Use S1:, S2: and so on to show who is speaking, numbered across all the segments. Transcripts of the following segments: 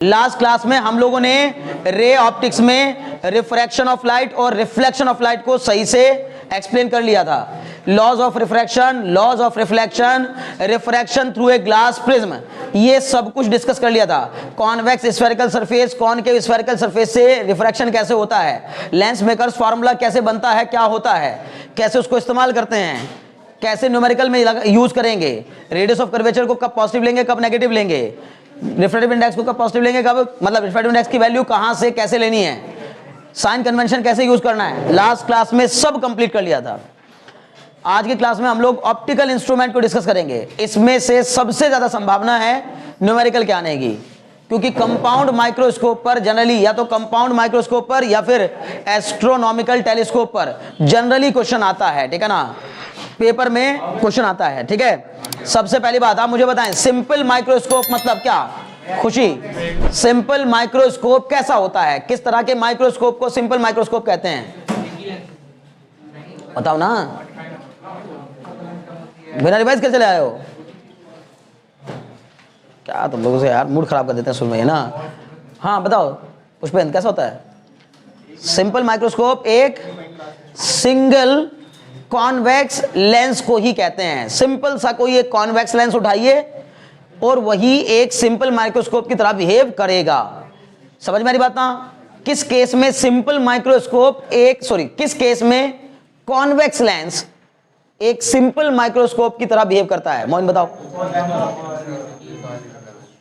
S1: Last class में हम लोगों ने रे ऑप्टिक्स में रिफ्रैक्शन ऑफ लाइट और रिफ्लेक्शन ऑफ लाइट को सही से एक्सप्लेन कर लिया था। Laws of refraction, laws of reflection, refraction through a glass prism, ये सब कुछ डिस्कस कर लिया था। Convex spherical surface, concave spherical surface से रिफ्रैक्शन कैसे होता है, लेंस मेकर्स फार्मूला कैसे बनता है, क्या होता है, कैसे उसको इस्तेमाल करते हैं, कैसे न्यूमेरिकल में यूज करेंगे, रेडियस ऑफ कर्वेचर को कब पॉजिटिव लेंगे कब नेगेटिव लेंगे, रिफ्रैक्टिव इंडेक्स को कब पॉजिटिव लेंगे कब, मतलब रिफ्रैक्टिव इंडेक्स की वैल्यू कहां से कैसे लेनी है, साइन कन्वेंशन कैसे यूज करना है, लास्ट क्लास में सब कंप्लीट कर लिया था। आज की क्लास में हम लोग ऑप्टिकल इंस्ट्रूमेंट को डिस्कस करेंगे। इसमें से सबसे ज्यादा संभावना है न्यूमेरिकल के आने की, क्योंकि कंपाउंड माइक्रोस्कोप पर जनरली, या तो कंपाउंड माइक्रोस्कोप पर या फिर एस्ट्रोनॉमिकल टेलीस्कोप पर जनरली क्वेश्चन आता है, ठीक है ना, पेपर में क्वेश्चन आता है, ठीक है। सबसे पहली बात आप मुझे बताएं, सिंपल माइक्रोस्कोप मतलब क्या? खुशी, सिंपल माइक्रोस्कोप कैसा होता है, किस तरह के माइक्रोस्कोप को सिंपल माइक्रोस्कोप कहते हैं, बताओ ना, बिना रिवाइज कैसे चले आए हो? क्या तुम लोगों से यार मूड खराब कर देते हैं शुरू में, है ना। हाँ बताओ पुष्पेंद्र, कैसा होता है? सिंपल माइक्रोस्कोप एक सिंगल कॉन्वेक्स लेंस को ही कहते हैं। सिंपल सा कोई एक कॉन्वेक्स लेंस उठाइए और वही एक सिंपल माइक्रोस्कोप की तरह बिहेव करेगा। समझ में आ रही बात ना? किस केस में सिंपल माइक्रोस्कोप किस केस में कॉन्वेक्स लेंस एक सिंपल माइक्रोस्कोप की तरह बिहेव करता है? मोहन बताओ,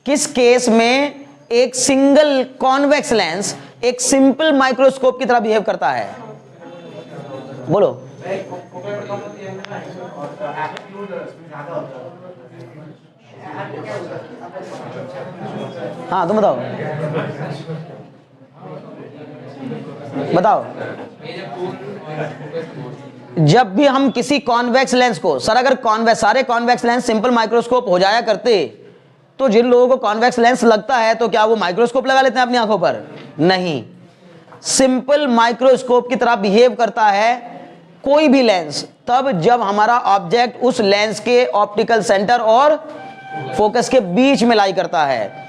S1: किस केस में एक सिंगल कॉन्वेक्स लेंस एक सिंपल माइक्रोस्कोप की तरह बिहेव करता है? बोलो। हाँ तुम बताओ, बताओ। जब भी हम किसी कॉन्वेक्स लेंस को, सर अगर सारे कॉन्वेक्स लेंस सिंपल माइक्रोस्कोप हो जाया करते तो जिन लोगों को कॉन्वेक्स लेंस लगता है तो क्या वो माइक्रोस्कोप लगा लेते हैं अपनी आंखों पर? नहीं, सिंपल माइक्रोस्कोप की तरह बिहेव करता है कोई भी लेंस तब जब हमारा ऑब्जेक्ट उस लेंस के ऑप्टिकल सेंटर और फोकस के बीच में लाई करता है।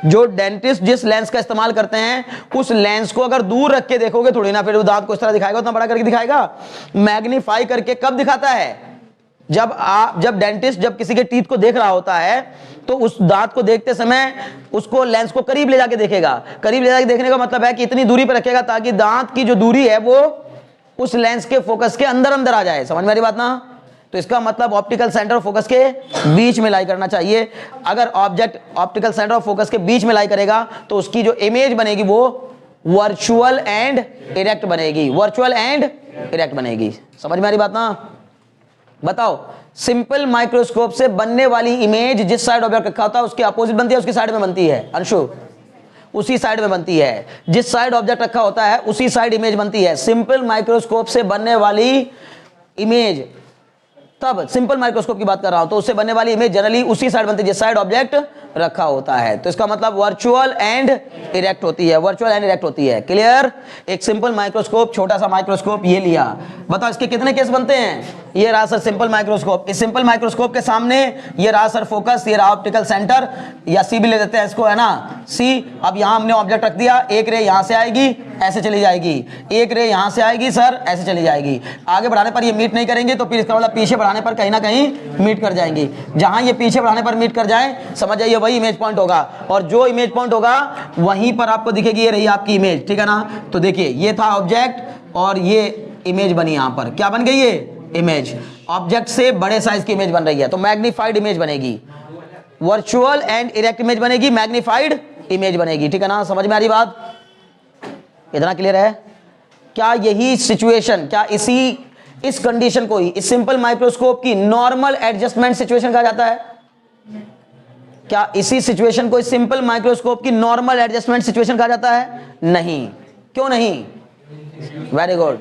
S1: जो डेंटिस्ट जिस लेंस का इस्तेमाल करते हैं उस लेंस को अगर दूर रख के देखोगे थोड़ी ना फिर वो दांत को इस तरह दिखाएगा, उतना बड़ा करके दिखाएगा, मैग्नीफाई करके कब दिखाता है? जब डेंटिस्ट जब किसी के टीथ को देख रहा होता है तो उस दांत को देखते समय उसको लेंस को करीब ले जाके देखेगा। करीब ले जाके देखने का मतलब है कि इतनी दूरी पर रखेगा ताकि दांत की जो दूरी है वो उस लेंस के फोकस के अंदर अंदर आ जाए। समझ में आ रही बात ना? तो इसका मतलब ऑप्टिकल सेंटर और फोकस के बीच में लाई करना चाहिए। अगर ऑब्जेक्ट ऑप्टिकल सेंटर और फोकस के बीच में लाई करेगा तो उसकी जो इमेज बनेगी वो वर्चुअल एंड इरेक्ट बनेगी, वर्चुअल एंड इरेक्ट बनेगी। समझ में आ रही बात ना? बताओ, सिंपल माइक्रोस्कोप से बनने वाली इमेज जिस साइड ऑब्जेक्ट रखा होता है उसके अपोजिट बनती है, उसकी साइड में बनती है? अंशु, उसी साइड में बनती है। जिस साइड ऑब्जेक्ट रखा होता है उसी साइड इमेज बनती है। सिंपल माइक्रोस्कोप से बनने वाली इमेज, तब सिंपल माइक्रोस्कोप की बात कर रहा हूं तो उससे बनने वाली इमेज जनरली उसी साइड बनती है जिस साइड ऑब्जेक्ट रखा होता है। तो इसका मतलब वर्चुअल एंड इरेक्ट होती है, वर्चुअल एंड इरेक्ट होती है। क्लियर? एक सिंपल माइक्रोस्कोप, छोटा सा माइक्रोस्कोप ये लिया। बताओ इसके कितने केस बनते हैं? ये रहा सर सिंपल माइक्रोस्कोप। इस सिंपल माइक्रोस्कोप के सामने ये रहा सर फोकस, ये रहा ऑप्टिकल सेंटर, या सी भी ले देते हैं इसको, है ना, सी। अब यहां हमने ऑब्जेक्ट रख दिया, एक रे यहां से आएगी ऐसे चली जाएगी, एक रे यहां से आएगी सर ऐसे चली जाएगी। आगे बढ़ाने पर ये मीट नहीं करेंगे तो फिर इसका मतलब पीछे बढ़ाने पर कहीं ना कहीं मीट कर जाएंगी। जहां ये पीछे बढ़ाने पर मीट कर जाए समझ जाइए वही इमेज पॉइंट होगा, और जो इमेज पॉइंट होगा वहीं पर आपको दिखेगी ये रही आपकी इमेज, ठीक है ना। तो देखिए ये था ऑब्जेक्ट और ये इमेज बनी, यहां पर क्या बन गई? ये इमेज ऑब्जेक्ट से बड़े साइज की इमेज बन रही है तो मैग्नीफाइड इमेज बनेगी, वर्चुअल एंड इरेक्ट इमेज बनेगी, मैग्नीफाइड इमेज बनेगी, ठीक है ना। समझ में आ रही बात? इतना क्लियर है? क्या यही सिचुएशन, क्या इस कंडीशन को ही इस सिंपल माइक्रोस्कोप की नॉर्मल एडजस्टमेंट सिचुएशन कहा जाता है? क्या इसी सिचुएशन को इस सिंपल माइक्रोस्कोप की नॉर्मल एडजस्टमेंट सिचुएशन कहा जाता है? नहीं। क्यों नहीं? Very good.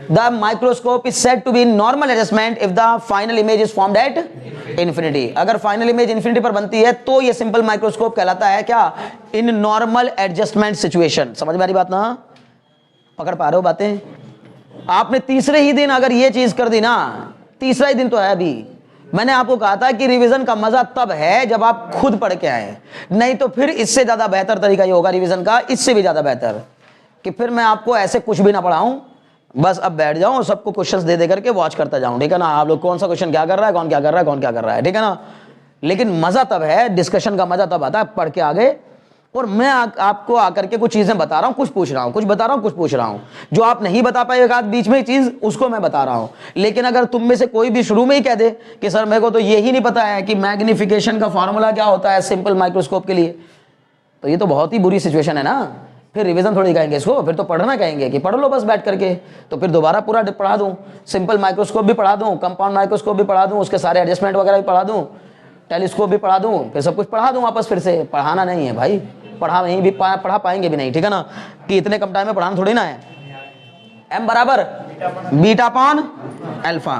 S1: The microscope is said to be in normal adjustment if the final image is formed at infinity. अगर फाइनल इमेज इन्फिनिटी पर बनती है तो ये सिंपल माइक्रोस्कोप कहलाता है क्या? In normal adjustment situation. समझ में आ रही बात ना? पकड़ पा रहे हो बातें? आपने तीसरे ही दिन अगर ये चीज कर दी ना, तीसरा ही दिन तो है अभी, मैंने आपको कहा था कि रिवीजन का मजा तब है जब आप खुद पढ़ के आए, नहीं तो फिर इससे ज्यादा बेहतर तरीका ये होगा रिवीजन का, इससे भी ज्यादा बेहतर, कि फिर मैं आपको ऐसे कुछ भी ना पढ़ाऊं, बस अब बैठ जाऊं और सबको क्वेश्चंस दे करके वॉच करता जाऊं, ठीक है ना। आप लोग कौन सा क्वेश्चन क्या कर रहा है, कौन क्या कर रहा है, कौन क्या कर रहा है, ठीक है ना। लेकिन मजा तब है, डिस्कशन का मजा तब आता है पढ़ के आगे, और मैं आपको आकर के कुछ चीजें बता रहा हूं, कुछ पूछ रहा हूं, कुछ बता रहा हूं, कुछ पूछ रहा हूं, जो आप नहीं बता पाए एक आध बीच में चीज, उसको मैं बता रहा हूं। लेकिन अगर तुम में से कोई भी शुरू में ही कह दे कि सर मेरे को तो यही नहीं पता है कि मैग्निफिकेशन का फॉर्मूला क्या होता है सिंपल माइक्रोस्कोप के लिए, तो ये तो बहुत ही बुरी सिचुएशन है ना। फिर रिवीजन थोड़ी कहेंगे इसको, फिर तो पढ़ना कहेंगे कि पढ़ लो बस बैठ करके। तो फिर दोबारा पूरा पढ़ा दूं, सिंपल माइक्रोस्कोप भी पढ़ा दूं, कंपाउंड माइक्रोस्कोप भी पढ़ा दूं, उसके सारे एडजस्टमेंट वगैरह भी पढ़ा दूं, टेलीस्कोप भी पढ़ा दूं, फिर सब कुछ पढ़ा दूं वापस फिर से। पढ़ाना नहीं है भाई, पढ़ा पाएंगे भी नहीं, ठीक है ना, कि इतने कम टाइम में पढ़ाना थोड़ी ना है। m बराबर beta upon alpha,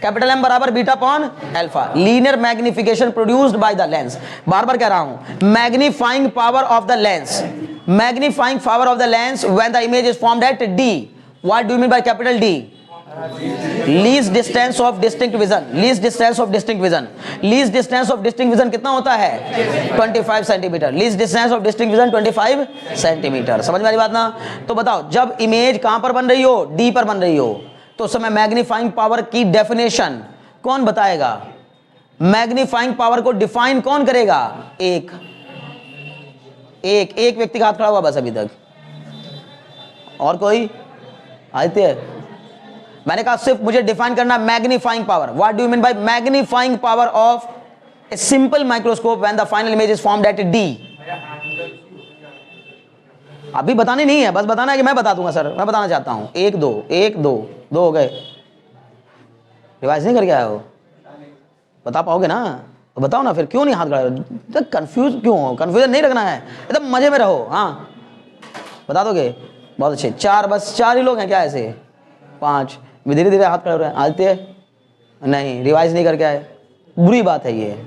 S1: capital M बराबर beta upon alpha, linear magnification produced by the lens. बार बार कह रहा हूं, magnifying power of the lens, magnifying power of the lens when the image is formed at D। What do you mean by capital D? Least distance of distinct vision, least distance of distinct vision, least distance of distinct vision कितना होता है 25 centimetre, least distance of distinct vision 25 centimetre. समझ में आ रही बात ना। तो बताओ जब इमेज कहां पर बन रही हो, डी पर बन रही हो, तो उस समय मैग्नीफाइंग पावर की डेफिनेशन कौन बताएगा, मैग्नीफाइंग पावर को डिफाइन कौन करेगा, एक व्यक्ति का हाथ खड़ा हुआ बस अभी तक, और कोई आदित्य। मैंने कहा सिर्फ मुझे डिफाइन करना magnifying power. What do you mean bye magnifying power of a simple microscope when the final image is formed at D? अभी बताने नहीं है, बस बताना है कि मैं बता दूंगा सर, मैं बताना चाहता हूं। 1 2 हो गए, रिवाइज नहीं करके आए हो, बता पाओगे ना, तो बताओ ना फिर, क्यों नहीं हाथ खड़ा, कंफ्यूज क्यों हो, कंफ्यूजन नहीं रखना है, एकदम मजे में रहो। हाँ बता दोगे, बहुत अच्छे। 4, बस 4 ही लोग हैं क्या ऐसे, 5 धीरे धीरे हाथ खड़े हो रहे हैं। आदित्य नहीं, रिवाइज नहीं करके आए, बुरी बात है ये,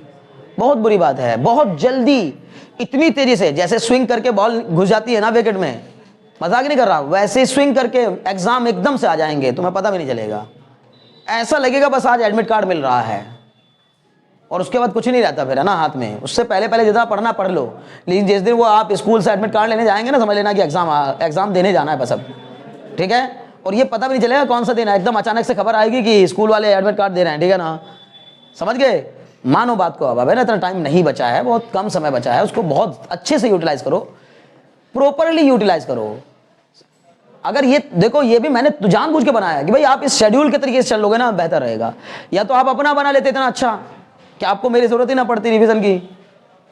S1: बहुत बुरी बात है। बहुत जल्दी इतनी तेजी से जैसे स्विंग करके बॉल घुस जाती है ना विकेट में, मजाक नहीं कर रहा, वैसे स्विंग करके एग्जाम एकदम से आ जाएंगे, तुम्हें पता भी नहीं चलेगा, ऐसा लगेगा बस आज एडमिट कार्ड मिल रहा है, और उसके बाद कुछ नहीं रहता फिर, है ना हाथ में। उससे पहले जितना पढ़ना पढ़ लो, लेकिन जिस दिन वो आप स्कूल से एडमिट कार्ड लेने जाएंगे ना, समझ लेना कि एग्जाम देने जाना है बस अब, ठीक है। और ये पता भी नहीं चलेगा कौन सा दिन है, एकदम अचानक से खबर आएगी कि स्कूल वाले एडमिट कार्ड दे रहे हैं, ठीक है ना, समझ गए। मानो बात को, अब है ना इतना टाइम नहीं बचा है, बहुत कम समय बचा है, उसको बहुत अच्छे से यूटिलाइज करो, प्रॉपरली यूटिलाइज करो। अगर ये देखो, ये भी मैंने जानबूझ के बनाया है कि भाई आप इस शेड्यूल के तरीके से चल लोगे ना बेहतर रहेगा, या तो आप अपना बना लेते इतना अच्छा कि आपको मेरी जरूरत ही ना पड़ती रिवीजन की।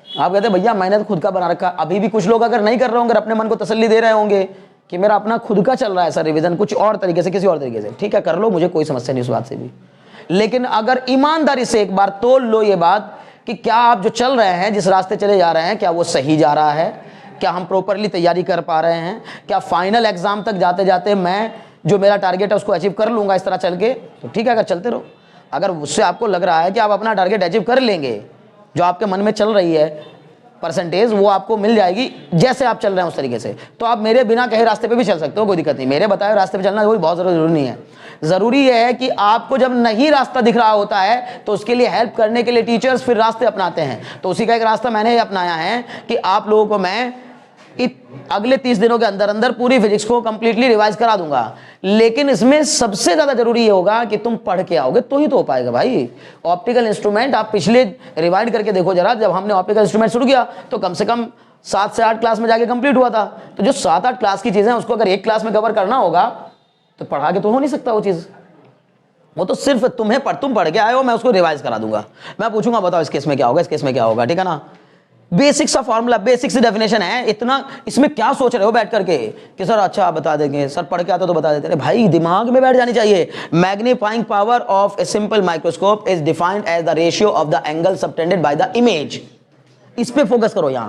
S1: आप कहते भैया मैंने तो खुद का बना रखा। अभी भी कुछ लोग अगर नहीं कर रहे होंगे, अपने मन को तसल्ली दे रहे होंगे कि मेरा अपना खुद का चल रहा है सर रिवीजन, कुछ और तरीके से, किसी और तरीके से, ठीक है कर लो, मुझे कोई समस्या नहीं उस बात से भी। लेकिन अगर ईमानदारी से एक बार तोल लो ये बात कि क्या आप जो चल रहे हैं, जिस रास्ते चले जा रहे हैं, क्या वो सही जा रहा है, क्या हम प्रॉपरली तैयारी कर पा रहे हैं, क्या फाइनल एग्जाम तक जाते जाते मैं जो मेरा टारगेट है उसको अचीव कर लूंगा इस तरह चल के, तो ठीक है, अगर चलते रहो। अगर उससे आपको लग रहा है कि आप अपना टारगेट अचीव कर लेंगे, जो आपके मन में चल रही है परसेंटेज, वो आपको मिल जाएगी जैसे आप चल रहे हैं उस तरीके से, तो आप मेरे बिना कहे रास्ते पे भी चल सकते हो, कोई दिक्कत नहीं। मेरे बताए रास्ते पे चलना कोई बहुत जरूरी नहीं है। जरूरी यह है कि आपको जब नहीं रास्ता दिख रहा होता है तो उसके लिए हेल्प करने के लिए टीचर्स फिर रास्ते अपनाते हैं। तो उसी का एक रास्ता मैंने अपनाया है कि आप लोगों को मैं अगले 30 दिनों के अंदर अंदर पूरी फिजिक्स को कंप्लीटली रिवाइज करा दूंगा। लेकिन इसमें सबसे ज्यादा जरूरी ये होगा कि तुम पढ़ के आओगे तो ही तो हो पाएगा भाई। ऑप्टिकल इंस्ट्रूमेंट आप पिछले रिवाइंड करके देखो जरा, जब हमने ऑप्टिकल इंस्ट्रूमेंट शुरू किया तो कम से कम 7 से 8 क्लास में जाके कंप्लीट हुआ था। तो जो 7-8 क्लास की चीजें उसको अगर एक क्लास में कवर करना होगा तो पढ़ा के तो हो नहीं सकता वो चीज। वो तो सिर्फ तुम पढ़ के आए हो, मैं उसको रिवाइज करा दूंगा। मैं पूछूंगा बताओ इस केस में क्या होगा, इस केस में क्या होगा, ठीक है ना। बेसिक्स का फॉर्मूला, बेसिक्स डेफिनेशन है। इतना इसमें क्या सोच रहे हो बैठ करके कि सर अच्छा आप बता देंगे, सर पढ़ के आते तो बता देते। अरे भाई दिमाग में बैठ जानी चाहिए। Magnifying power of a simple microscope is defined as the ratio of the angle subtended by the image. इस पे फोकस करो। यहां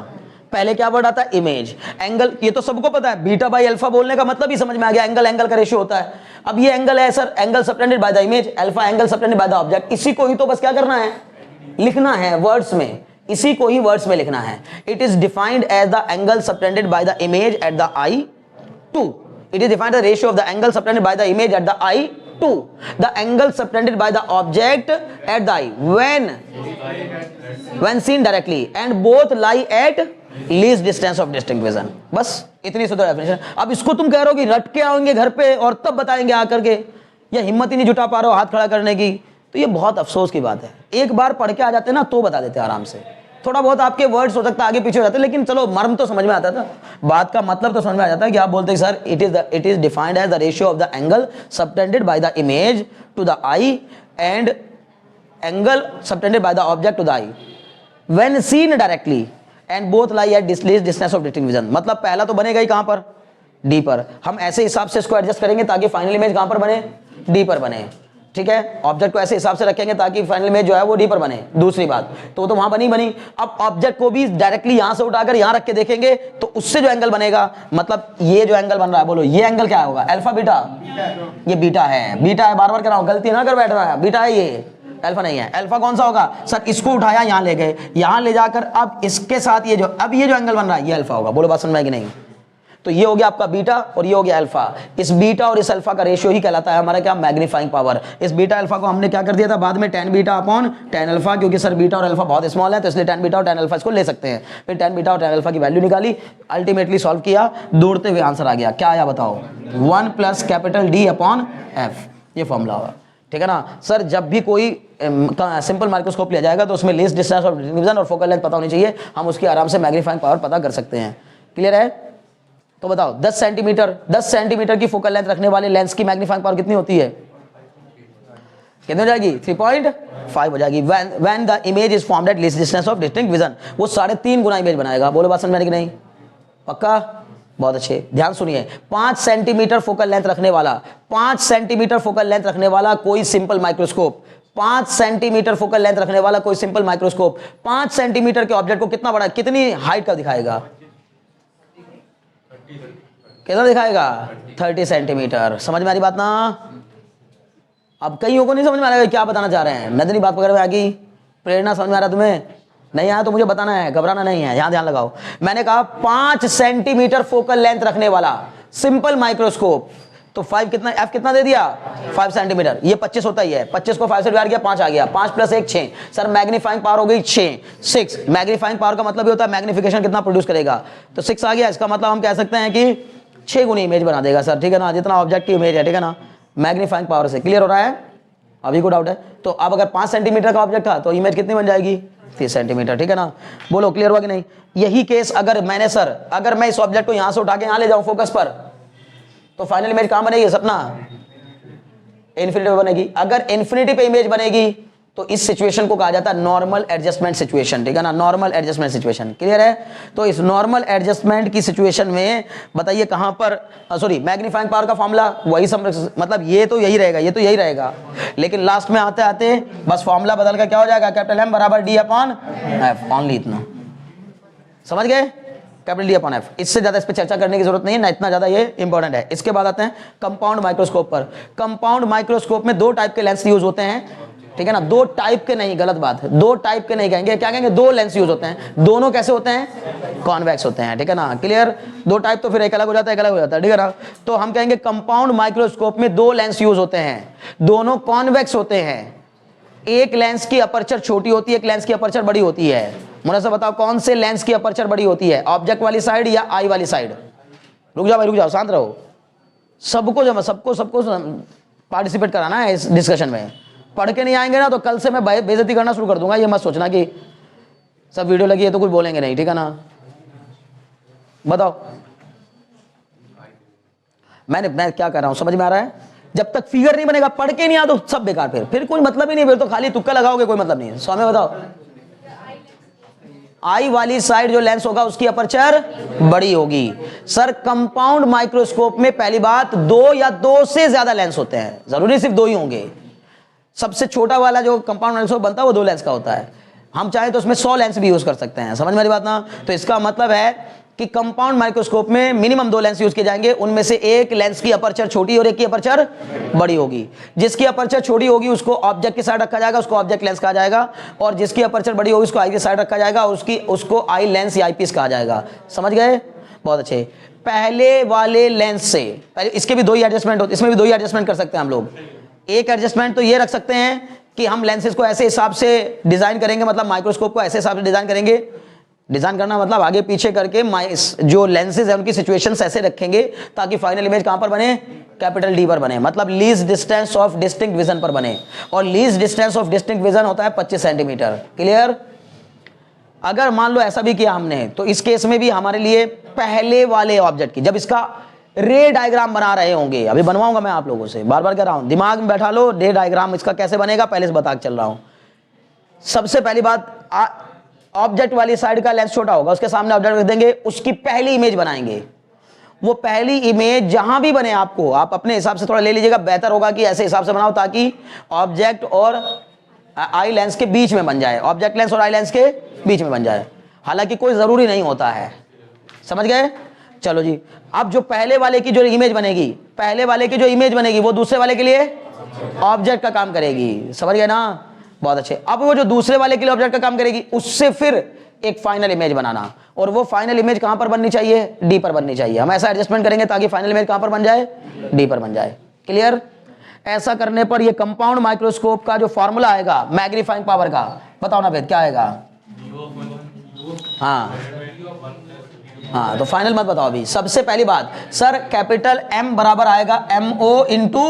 S1: पहले क्या वर्ड आता है, इमेज। एंगल ये तो सबको पता है, बीटा बाई अल्फा बोलने का मतलब ही समझ में आ गया, एंगल का रेशियो होता है। अब ये एंगल है sir, angle subtended by the image, alpha angle subtended by the object. इसी को ही तो बस क्या करना है, लिखना है वर्ड्स में, इसी को ही वर्ड्स में लिखना है। It is defined as the angle subtended by the image at the eye 2। It is defined the ratio of the angle subtended by the image at the eye to the angle subtended by the object at the eye when seen directly and both lie at least distance of distinct vision। बस इतनी सुंदर definition. अब इसको तुम कह रहे हो कि रट के आओगे घर पे और तब बताएंगे आकर के, या हिम्मत ही नहीं जुटा पा रहे हो हाथ खड़ा करने की, तो ये बहुत अफसोस की बात है। एक बार पढ़ के आ जाते ना तो बता देते आराम से। थोड़ा बहुत आपके वर्ड्स हो सकता है आगे पीछे हो जाते, लेकिन चलो मर्म तो समझ में आता था, बात का मतलब तो समझ में आ जाता है कि आप बोलते हैं sir it is defined as the ratio of the angle subtended by the image to the eye and angle subtended by the object to the eye when seen directly and both lie at distance of distinct vision. मतलब पहला तो बनेगा ही कहां पर, D पर। हम ऐसे हिसाब से इसको एडजस्ट करेंगे ताकि फाइनल इमेज कहां पर बने, डी पर बने, ठीक है। ऑब्जेक्ट को ऐसे हिसाब से रखेंगे ताकि फाइनल इमेज जो है वो डी पर बने। दूसरी बात तो वहां बनी। अब ऑब्जेक्ट को भी डायरेक्टली यहां से उठाकर यहां रख के देखेंगे तो उससे जो एंगल बनेगा, मतलब ये जो एंगल बन रहा है, बोलो ये एंगल क्या होगा, अल्फा बीटा, ये बीटा है, बीटा है, बार बार कह रहा हूं गलती ना कर बैठ रहा है, बीटा है ये, अल्फा नहीं है। अल्फा कौन सा होगा सर, इसको उठाया यहां ले गए, यहां ले जाकर अब इसके साथ ये जो एंगल बन रहा है ये अल्फा होगा। बोलो बात समझ में आई कि नहीं। तो ये हो गया आपका बीटा और ये हो गया अल्फा। इस बीटा और इस अल्फा का रेशियो ही कहलाता है हमारा क्या, मैग्नीफाइंग पावर। इस बीटा अल्फा को हमने क्या कर दिया था बाद में, tan beta upon tan alpha, क्योंकि सर बीटा और अल्फा बहुत स्मॉल है तो इसलिए tan बीटा और tan अल्फा इसको ले सकते हैं। फिर tan बीटा और tan अल्फा की वैल्यू निकाली, अल्टीमेटली सॉल्व किया, दौड़ते हुए आंसर आ गया। क्या आया बताओ, 1 plus capital D upon F, ये फॉर्मूला होगा, ठीक है ना। सर जब भी कोई सिंपल माइक्रोस्कोप लिया जाएगा तो उसमें लीस्ट डिस्टेंस ऑफ डिवीजन और फोकल लेंथ पता होनी चाहिए, हम उसकी आराम से मैग्नीफाइंग पावर पता कर सकते हैं। क्लियर है। तो बताओ 10 सेंटीमीटर की फोकल लेंथ रखने वाले लेंस की मैग्नीफाइंग पावर कितनी होती है, कितनी हो जाएगी, 3.5 हो जाएगी। When the image is formed eight least distance of distinct vision, वो 3.5 गुना इमेज बनाएगा। बोलो बात समझ में आई कि नहीं, पक्का, बहुत अच्छे, ध्यान सुनिए। 5 सेंटीमीटर फोकल लेंथ रखने वाला, 5 सेंटीमीटर फोकल लेंथ रखने वाला कोई simple microscope, 5 centimetre focal length रखने वाला कोई सिंपल माइक्रोस्कोप 5 सेंटीमीटर के ऑब्जेक्ट को कितना बड़ा, कितनी हाइट का दिखाएगा, कितना दिखाएगा, 30 सेंटीमीटर। समझ में आ रही बात ना। अब कईयों को नहीं समझ में आ रहा है क्या बताना चाह रहे हैं, नदनी बात पकड़ में आ गई, प्रेरणा समझ में आ रहा तुम्हें, नहीं आया तो मुझे बताना है, घबराना नहीं है, यहां ध्यान लगाओ। मैंने कहा 5 सेंटीमीटर फोकल लेंथ रखने वाला सिंपल माइक्रोस्कोप, तो 5 कितना, F कितना दे दिया, 5 सेंटीमीटर, ये 25 होता ही है, 25 को 5 से डिवाइड किया 5 आ गया, 5 प्लस 1 6। सर मैग्नीफाइंग पावर हो गई 6। मैग्नीफाइंग पावर का मतलब ये होता है मैग्निफिकेशन कितना प्रोड्यूस करेगा, तो 6 आ गया। इसका मतलब हम कह सकते हैं कि 6 गुनी इमेज बना देगा सर, ठीक है ना, जितना ऑब्जेक्टिव इमेज है, ठीक है ना, मैग्नीफाइंग पावर से। क्लियर हो रहा है, अभी को डाउट है। तो अब अगर 5 सेंटीमीटर का ऑब्जेक्ट था तो इमेज कितनी बन जाएगी, 30 सेंटीमीटर, ठीक है ना। बोलो क्लियर हुआ कि नहीं। यही केस अगर मैंने सर, अगर मैं इस ऑब्जेक्ट को यहां से उठा के यहां ले जाऊं फोकस पर, तो फाइनल इमेज कहां बनेगी सपना, इन्फिनिटी पे बनेगी। अगर इन्फिनिटी पे इमेज बनेगी तो इस सिचुएशन को कहा जाता है नॉर्मल एडजस्टमेंट सिचुएशन, ठीक है ना, नॉर्मल एडजस्टमेंट सिचुएशन। क्लियर है। तो इस नॉर्मल एडजस्टमेंट की सिचुएशन में बताइए कहां पर, सॉरी मैग्नीफाइंग पावर का फॉर्मूला वही मतलब ये तो यही रहेगा, ये तो यही रहेगा, लेकिन लास्ट में आते आते बस फॉर्मूला बदल कर क्या हो जाएगा, कैपिटल M बराबर D अपॉन F, ओनली इतना, समझ गए, कैपिटल D अपॉन F। इससे ज्यादा इस पर चर्चा करने की जरूरत नहीं है ना, इतना ज्यादा ये इंपॉर्टेंट है। इसके बाद आते हैं कंपाउंड माइक्रोस्कोप पर। कंपाउंड माइक्रोस्कोप में 2 टाइप के लेंस यूज होते हैं, ठीक है ना, 2 टाइप के नहीं, गलत बात है, 2 टाइप के नहीं कहेंगे, क्या कहेंगे, 2 लेंस यूज होते हैं। दोनों कैसे होते हैं, कॉन्वेक्स होते हैं, ठीक है ना। क्लियर, 2 टाइप तो फिर एक अलग हो जाता है, एक अलग हो जाता है, ठीक है ना। तो हम कहेंगे कंपाउंड माइक्रोस्कोप में 2 लेंस यूज होते हैं, दोनों कॉन्वेक्स होते हैं। एक लेंस की अपर्चर छोटी होती है, एक लेंस की अपर्चर बड़ी होती है। मुझे से बताओ कौन से लेंस की अपर्चर बड़ी होती है, ऑब्जेक्ट वाली साइड या आई वाली साइड। रुक जाओ भाई, रुक जाओ, शांत रहो, सबको पार्टिसिपेट कराना है इस डिस्कशन में। पढ़ के नहीं आएंगे ना तो कल से मैं बेइज्जती करना शुरू कर दूंगा, ये मत सोचना कि सब वीडियो लगी है तो कुछ बोलेंगे नहीं, ठीक है ना। बताओ मैं क्या कर रहा हूं, समझ में आ रहा है। जब तक फिगर नहीं बनेगा, पढ़ के नहीं आ तो सब बेकार, फिर कोई मतलब ही नहीं, फिर तो खाली तुक्का लगाओगे, कोई मतलब नहीं है। स्वामी बताओ, आई वाली साइड जो लेंस होगा उसकी अपर्चर बड़ी होगी। सर कंपाउंड माइक्रोस्कोप में पहली बात 2 या 2 से ज्यादा लेंस होते हैं, जरूरी सिर्फ 2 ही होंगे। सबसे छोटा वाला जो कंपाउंड माइक्रोस्कोप बनता है वो 2 लेंस का होता है, हम चाहे तो उसमें 100 लेंस भी यूज कर सकते हैं, समझ में आ रही बात ना। तो इसका मतलब है कि कंपाउंड माइक्रोस्कोप में मिनिमम 2 लेंस यूज किए जाएंगे, उनमें से एक लेंस की अपर्चर छोटी और एक की अपर्चर बड़ी होगी। जिसकी अपर्चर छोटी होगी उसको ऑब्जेक्ट की साइड रखा जाएगा, उसको ऑब्जेक्ट लेंस कहा जाएगा, और जिसकी अपर्चर बड़ी होगी उसको आई की साइड रखा जाएगा, उसको आई लेंस या आई पीस कहा जाएगा। समझ गए, बहुत अच्छे। पहले वाले लेंस से पहले इसके भी 2 ही एडजस्टमेंट होते, इसमें भी 2 ही एडजस्टमेंट कर सकते हैं हम लोग। एक एडजस्टमेंट तो ये रख सकते हैं कि हम लेंसेज को ऐसे हिसाब से डिजाइन करेंगे, मतलब माइक्रोस्कोप को ऐसे हिसाब से डिजाइन करेंगे, डिजाइन करना मतलब आगे पीछे करके जो लेंसेज है उनकी सिचुएशंस ऐसे रखेंगे ताकि फाइनल इमेज कहां पर बने, कैपिटल डी पर बने, मतलब least distance of distinct vision पर बने। और least distance of distinct vision होता है 25 सेंटीमीटर। क्लियर? अगर मान लो ऐसा भी किया हमने, तो इस केस में भी हमारे लिए पहले वाले ऑब्जेक्ट की, जब इसका रे डायग्राम बना रहे होंगे, अभी बनवाऊंगा मैं आप लोगों से, बार बार कह रहा हूं, दिमाग में बैठा लो, रे डायग्राम इसका कैसे बनेगा पहले से बता के चल रहा हूं। सबसे पहली बात, ऑब्जेक्ट वाली साइड का लेंस छोटा होगा, उसके सामने ऑब्जेक्ट रख देंगे, उसकी पहली इमेज बनाएंगे। वो पहली इमेज जहां भी बने आपको, आप अपने हिसाब से थोड़ा ले लीजिएगा, बेहतर होगा कि ऐसे हिसाब से बनाओ ताकि ऑब्जेक्ट और आई लेंस के बीच में बन जाए, ऑब्जेक्ट लेंस और आई लेंस के बीच में बन जाए। हालांकि कोई जरूरी नहीं होता है, समझ गए? चलो जी, अब जो पहले वाले की जो इमेज बनेगी, पहले वाले की जो इमेज बनेगी वो दूसरे वाले के लिए ऑब्जेक्ट का काम करेगी, समझ गए ना? बहुत अच्छे। अब वो जो दूसरे वाले के लिए ऑब्जेक्ट का काम करेगी, उससे फिर एक फाइनल इमेज बनाना, और वो फाइनल इमेज कहां पर बननी चाहिए, डी पर बननी चाहिए। हम ऐसा एडजस्टमेंट करेंगे ताकि फाइनल इमेज कहां पर बन जाए, डी पर बन जाए। क्लियर? ऐसा करने पर ये कंपाउंड माइक्रोस्कोप का जो फॉर्मूला आएगा मैग्नीफाइंग पावर का, बताओ ना भेद क्या आएगा? हाँ तो फाइनल मत बताओ अभी। सबसे पहली बात सर, कैपिटल M बराबर आएगा MO इंटू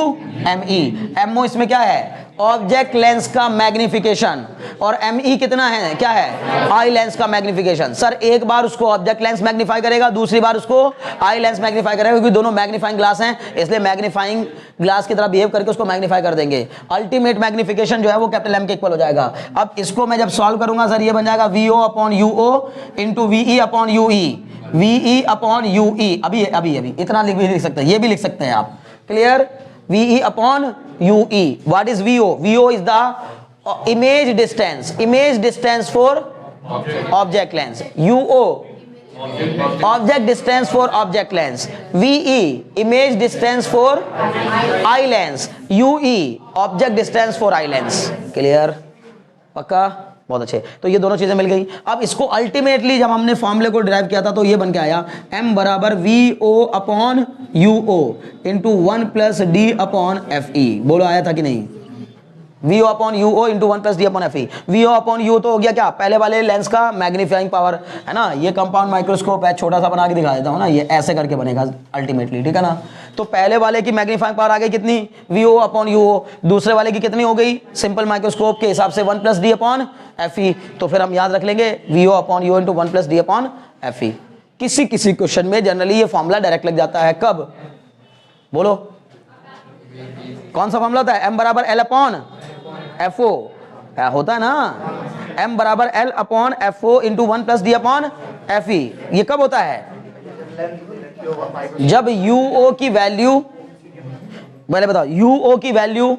S1: ME। MO इसमें क्या है, ऑब्जेक्ट लेंस का मैग्निफिकेशन, और ME कितना है, क्या है, आई लेंस का मैग्निफिकेशन। सर एक बार उसको ऑब्जेक्ट लेंस मैग्नीफाई करेगा, दूसरी बार उसको आई लेंस मैग्नीफाई करेगा, क्योंकि दोनों मैग्नीफाइंग ग्लास हैं, इसलिए मैग्नीफाइंग ग्लास की तरह बिहेव करके उसको मैग्नीफाई कर देंगे। अल्टीमेट मैग्निफिकेशन जो है वो कैपिटल M के इक्वल हो जाएगा। अब इसको मैं जब सॉल्व करूंगा सर, ये बन जाएगा VO upon UO into VE upon UE, VE upon UE। अभी इतना लिख सकते हैं, ये भी लिख सकते हैं आप। Clear? VE upon UE। What is VO? VO is the image distance, image distance for object lens. UO object distance for object lens. VE image distance for eye lens. UE object distance for eye lens. Clear? पक्का? बहुत अच्छे। तो ये दोनों चीजें मिल गई। अब इसको अल्टीमेटली जब हमने फॉर्मूले को डिराइव किया था तो ये बन के आया M बराबर VO upon UO into 1 plus D upon FE। बोलो आया था कि नहीं? VO upon UO into 1 plus D upon FE। VO upon U तो हो गया क्या, पहले वाले लेंस का मैग्नीफाइंग पावर है ना। ये कंपाउंड माइक्रोस्कोप है, छोटा सा बना के दिखा देता हूँ ना, ये ऐसे करके बनेगा अल्टीमेटली, ठीक है ना। तो पहले वाले की मैग्नीफाइंग पावर आ गई कितनी, VO अपॉन UO। दूसरे वाले की कितनी हो गई, सिंपल माइक्रोस्कोप के हिसाब से 1 प्लस D अपॉन FE। तो फिर हम याद रख लेंगे VO upon U into 1 plus D upon FE। किसी किसी क्वेश्चन में जनरली ये फॉर्मूला डायरेक्ट लग जाता है, कब बोलो, कौन सा फॉर्मूला होता है, M बराबर L अपॉन FO होता है ना, M बराबर L upon FO into 1 plus D upon FE। ये कब होता है, जब UO की वैल्यू, पहले बताओ, UO की वैल्यू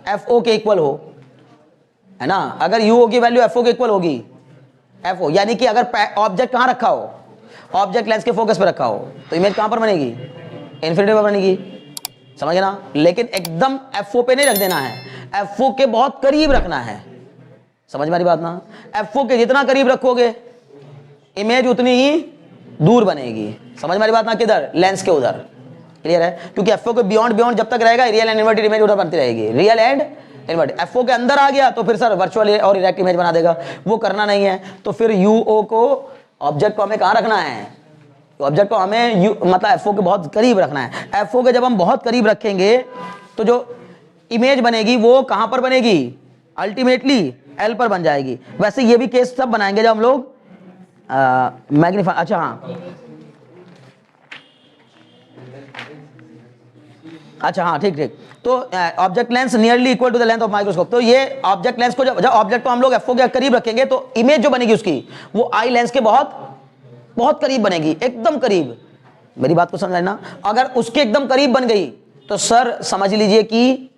S1: FO के इक्वल हो, है ना। अगर UO की वैल्यू FO के इक्वल होगी, FO यानी कि अगर ऑब्जेक्ट कहां रखा हो, ऑब्जेक्ट लेंस के फोकस पे रखा हो, तो इमेज कहां पर बनेगी, इन्फिनिटी पर बनेगी, समझ ना। लेकिन एकदम FO पे नहीं रख देना है, FO के बहुत करीब रखना है, समझ मेरी बात ना। FO के जितना करीब रखोगे इमेज उतनी ही दूर बनेगी, समझ मेरी बात ना, किधर, लेंस के उधर। क्लियर है? क्योंकि FO के बियॉन्ड जब तक रहेगा रियल एंड इन्वर्टेड इमेज उधर बनती रहेगी, रियल एंड इन्वर्टेड। FO के अंदर आ गया तो फिर सर वर्चुअल और इरेक्ट इमेज बना देगा, वो करना नहीं है। तो फिर UO को, ऑब्जेक्ट को हमें कहां रखना है, ऑब्जेक्ट को हमें मतलब FO के बहुत करीब रखना है। FO के जब हम बहुत करीब रखेंगे तो जो इमेज बनेगी वो कहां पर बनेगी, अल्टीमेटली L पर बन जाएगी। वैसे ये भी केस तब बनाएंगे जब हम लोग मैग्नीफाई, अच्छा हाँ, अच्छा हाँ, ठीक ठीक। तो object lens nearly equal to the length of microscope. तो ये ऑब्जेक्ट लेंस को जब ऑब्जेक्ट को हम लोग FO के करीब रखेंगे तो इमेज जो बनेगी उसकी वो आई लेंस के बहुत बहुत करीब बनेगी, एकदम करीब। मेरी बात को समझना, अगर उसके एकदम करीब बन गई तो सर समझ लीजिए कि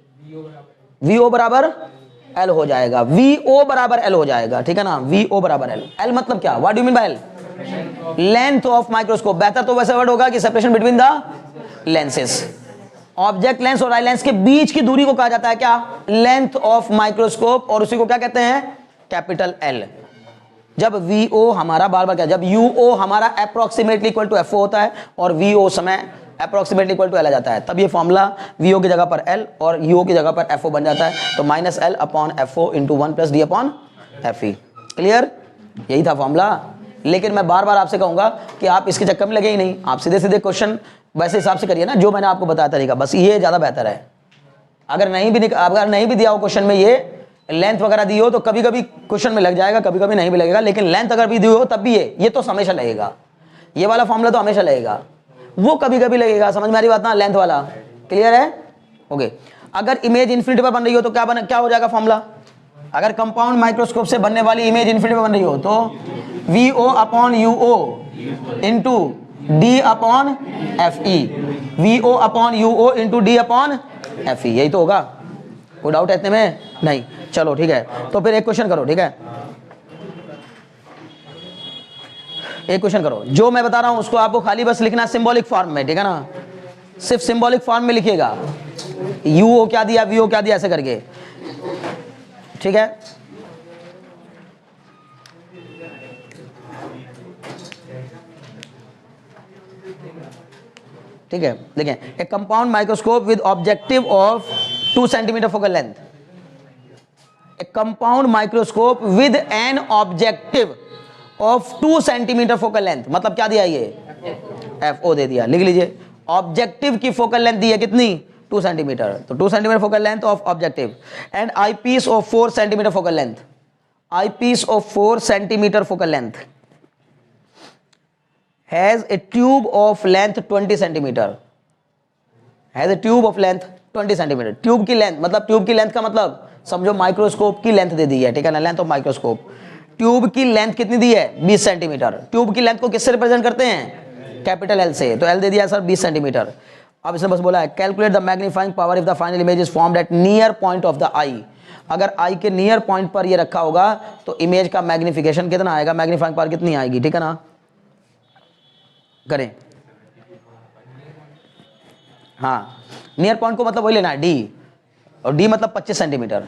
S1: VO बराबर L हो जाएगा, VO बराबर L हो जाएगा, ठीक है ना। VO बराबर L, L मतलब क्या, what do you mean bye L, length of microscope. बेहतर तो वैसे वर्ड होगा कि separation between the lenses. Object lens और आई लेंस के बीच की दूरी को कहा जाता है क्या, लेंथ ऑफ माइक्रोस्कोप, और उसी को क्या कहते हैं, कैपिटल L। जब VO हमारा, बार बार क्या, जब UO हमारा अप्रोक्सीमेटली इक्वल टू FO होता है और VO समय अप्रोक्सीमेटली इक्वल टू एल आ जाता है, तब ये फॉर्मूला वीओ की जगह पर एल और यूओ की जगह पर एफओ बन जाता है। तो minus L upon FO into 1 plus D upon F E. Clear? यही था फॉर्मूला। लेकिन मैं बार बार आपसे कहूंगा कि आप इसके चक्कर में लगे ही नहीं, आप सीधे सीधे क्वेश्चन वैसे हिसाब से करिए ना जो मैंने आपको बताया तरीका, बस ये ज़्यादा बेहतर है। अगर नहीं भी दिया हो क्वेश्चन में ये लेंथ वगैरह दी हो तो कभी कभी क्वेश्चन में लग जाएगा, कभी कभी नहीं भी लगेगा, लेकिन लेंथ अगर भी दी हो तब भी ये तो हमेशा लगेगा, ये वाला फॉर्मूला तो हमेशा लगेगा, वो कभी कभी लगेगा। समझ में आ रही बात ना? लेंथ वाला क्लियर है? ओके। अगर इमेज इन्फिनिटी पर बन रही हो तो क्या हो जाएगा फॉर्मूला? अगर कंपाउंड माइक्रोस्कोप से बनने वाली इमेज इन्फिनिटी पर बन रही हो तो VO upon UO into D upon F E, VO upon UO into D upon F E, यही तो होगा। कोई डाउट है इतने में? नहीं। चलो ठीक है, तो फिर एक क्वेश्चन करो। ठीक है, एक क्वेश्चन करो, जो मैं बता रहा हूं उसको आपको खाली बस लिखना सिंबॉलिक फॉर्म में, ठीक है ना? सिर्फ सिंबॉलिक फॉर्म में लिखिएगा, UO क्या दिया, VO क्या दिया, ऐसे करके, ठीक है? ठीक है, देखें, ए compound microscope with objective of 2 centimetre focal length, A compound microscope with an objective of 2 centimetre focal length, मतलब क्या दिया ये? FO दे दिया, लिख लीजिए। ऑब्जेक्टिव की फोकल लेंथ दी है कितनी? 2 सेंटीमीटर, तो 2 centimetre focal length of objective and eyepiece of 4 centimetre focal length, eyepiece of 4 centimetre focal length has a tube of length 20 centimeter, has a tube of length 20 centimeter। Tube की length मतलब, tube की length का मतलब समझो microscope की length दे दी है, ठीक है ना? लेंथ ऑफ माइक्रोस्कोप, ट्यूब की लेंथ कितनी दी है? 20 सेंटीमीटर। ट्यूब की लेंथ को किससे रिप्रेजेंट करते हैं? कैपिटल एल से, तो एल दे दिया सर 20 सेंटीमीटर। अब इसने बस बोला है calculate the magnifying power if the final image is formed at near point of the eye. अगर आई के नियर पॉइंट पर ये रखा होगा तो इमेज का मैग्निफिकेशन कितना आएगा, मैग्नीफाइंग पावर कितनी आएगी, ठीक है ना? करें, हाँ, नियर पॉइंट को मतलब वही लेना है डी, और डी मतलब 25 सेंटीमीटर,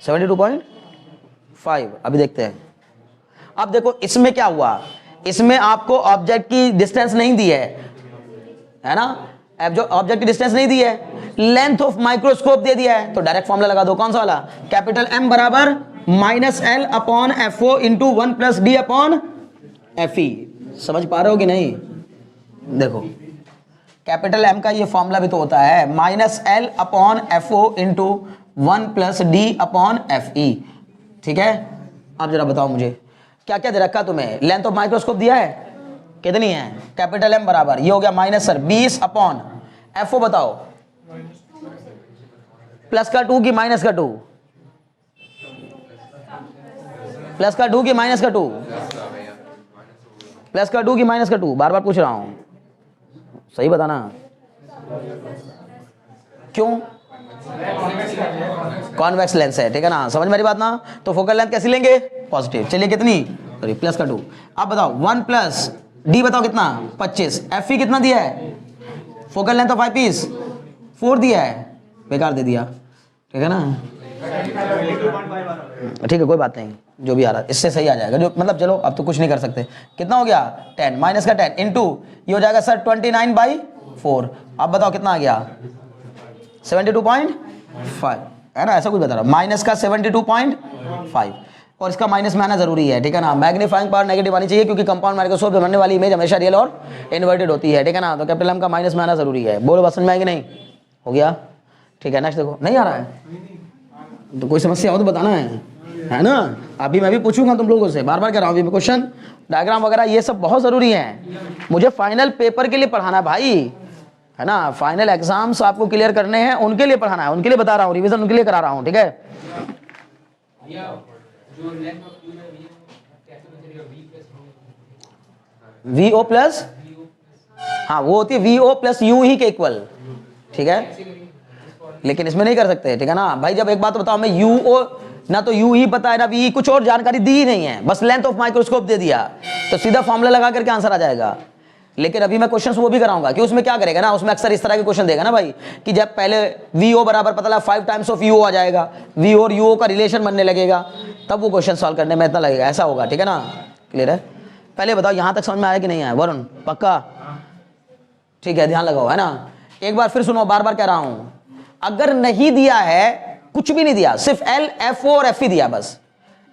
S1: 72.5। अभी देखते हैं। अब देखो इसमें क्या हुआ, इसमें आपको ऑब्जेक्ट की डिस्टेंस नहीं दी है ना? अब जो ऑब्जेक्ट की डिस्टेंस नहीं दी है, लेंथ ऑफ माइक्रोस्कोप दे दिया है, तो डायरेक्ट फॉर्मूला लगा दो। कौन सा वाला? कैपिटल M बराबर minus L upon FO into 1 plus D upon FE। समझ पा रहे हो कि नहीं? देखो कैपिटल M का ये फॉर्मूला भी तो होता है, minus L upon FO into 1 plus D upon FE, ठीक है? अब जरा बताओ मुझे क्या क्या दे रखा तुम्हें? लेंथ ऑफ माइक्रोस्कोप दिया है, कितनी है? कैपिटल M बराबर, ये हो गया माइनस सर 20 अपॉन FO, बताओ प्लस का 2 की माइनस का 2, प्लस का 2 की माइनस का 2, प्लस का 2 की माइनस का 2, बार बार पूछ रहा हूं, सही बताना। क्यों? कॉन्वेक्स लेंस है, ठीक है ना? समझ मेरी बात ना? तो फोकल लेंथ कैसी लेंगे? पॉजिटिव। चलिए कितनी? सॉरी प्लस का 2। अब बताओ 1 प्लस डी बताओ कितना? 25। FE कितना दिया है? Focal length of eyepiece 4 दिया है, बेकार दे दिया, ठीक है ना? ठीक है कोई बात नहीं, जो भी आ रहा है इससे सही आ जाएगा, जो मतलब चलो अब तो कुछ नहीं कर सकते। कितना हो गया? 10 माइनस का 10 इंटू ये हो जाएगा सर 29/4। अब बताओ कितना आ गया? 72.5, है ना? ऐसा कुछ बता रहा हूं, माइनस का 72.5, और इसका माइनस में आना जरूरी है, ठीक है ना? मैग्नीफाइंग पावर नेगेटिव आनी चाहिए क्योंकि कंपाउंड माइक्रोस्कोप में बनने वाली इमेज हमेशा रियल और इन्वर्टेड होती है, ठीक है ना? तो कैपिटल M का माइनस में आना जरूरी है। बोलो बस समझ में आएगी नहीं? हो गया, ठीक है। नेक्स्ट देखो, नहीं आ रहा है तो कोई समस्या हो तो बताना है ना? अभी मैं भी पूछूंगा तुम लोगों से, बार बार कह रहा हूँ, अभी क्वेश्चन डायग्राम वगैरह ये सब बहुत जरूरी है, मुझे फाइनल पेपर के लिए पढ़ाना है भाई, है ना? फाइनल एग्जाम्स आपको क्लियर करने हैं, उनके लिए पढ़ाना है, उनके लिए बता रहा हूँ, रिवीजन उनके लिए करा रहा हूँ, ठीक है? VO प्लस, हाँ वो होती है VO प्लस U ही के इक्वल, ठीक है? लेकिन इसमें नहीं कर सकते, ठीक है ना भाई? जब एक बात तो बताओ, हमें UO ना तो U ही पता है ना VE, कुछ और जानकारी दी ही नहीं है, बस लेंथ ऑफ माइक्रोस्कोप दे दिया, तो सीधा फॉर्मूला लगा करके आंसर आ जाएगा। लेकिन अभी मैं क्वेश्चंस वो भी कराऊंगा कि उसमें क्या करेगा ना, उसमें अक्सर इस तरह के क्वेश्चन देगा ना भाई, कि जब पहले VO बराबर पता लगा 5 टाइम्स ऑफ UO आ जाएगा, VO और UO का रिलेशन बनने लगेगा, तब वो क्वेश्चन सॉल्व करने में इतना लगेगा, ऐसा होगा, ठीक है ना? क्लियर है? पहले बताओ यहां तक समझ में आया कि नहीं आया? वरुण पक्का? ठीक है, ध्यान लगाओ, है ना। एक बार फिर सुनो, बार बार कह रहा हूं, अगर नहीं दिया है, कुछ भी नहीं दिया, सिर्फ एल, एफ ओ और एफ ई दिया, बस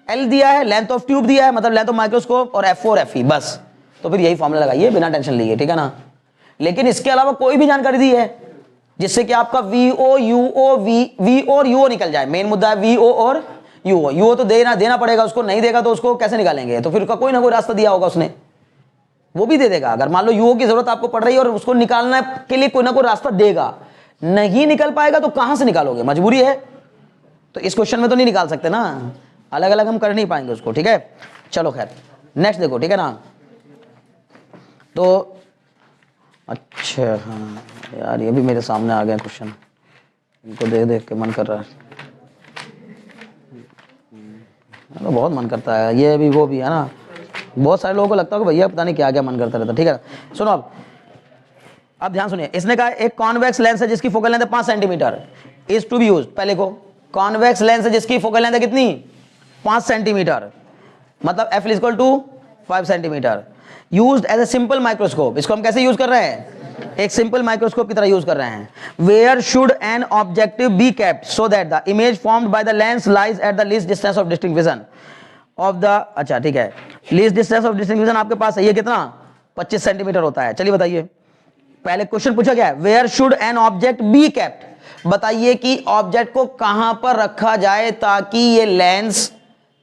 S1: एल दिया है, लेंथ ऑफ ट्यूब दिया है, मतलब लेंथ ऑफ माइक्रोस्कोप, और एफ ओ और एफ ई, बस, तो फिर यही फॉर्मूला लगाइए बिना टेंशन लिए, ठीक है ना। लेकिन इसके अलावा कोई भी जानकारी दी है जिससे कि आपका V O U O V और यू ओ निकल जाए, मेन मुद्दा है वी ओ और यू ओ। यू ओ तो देना पड़ेगा उसको, नहीं देगा तो उसको कैसे निकालेंगे, तो फिर उसका कोई ना कोई रास्ता दिया होगा उसने, वो भी दे देगा। अगर मान लो यूओ की जरूरत आपको पड़ रही है और उसको निकालने के लिए कोई ना कोई रास्ता देगा, नहीं निकल पाएगा तो कहां से निकालोगे, मजबूरी है, तो इस क्वेश्चन में तो नहीं निकाल सकते ना, अलग अलग हम कर नहीं पाएंगे उसको, ठीक है। चलो खैर नेक्स्ट देखो, ठीक है ना। तो अच्छा, हाँ यार ये भी मेरे सामने आ गया क्वेश्चन, इनको देख देख के मन कर रहा है, तो बहुत मन करता है, ये भी वो भी, है ना। बहुत सारे लोगों को लगता है कि भैया पता नहीं क्या क्या मन करता रहता, ठीक है। सुनो अब ध्यान सुनिए, इसने कहा एक कॉन्वेक्स लेंस है जिसकी फोकल लेंथ है 5 centimetre, is to be used. पहले को कॉन्वेक्स लेंस है जिसकी फोकल लेंथ है कितनी, 5 सेंटीमीटर, मतलब F is equal to 5 centimetre, used as a simple microscope. इसको हम कैसे यूज कर रहे हैं, एक सिंपल माइक्रोस्कोप की तरह यूज कर रहे हैं। Where should an objective be kept so that the image formed by the lens lies at the least distance of distinct vision of the, अच्छा ठीक है, least distance of distinct vision आपके पास है, ये कितना 25 सेंटीमीटर होता है। चलिए बताइए, पहले क्वेश्चन पूछा गया है where should an object be kept, बताइए कि ऑब्जेक्ट को कहां पर रखा जाए ताकि ये लेंस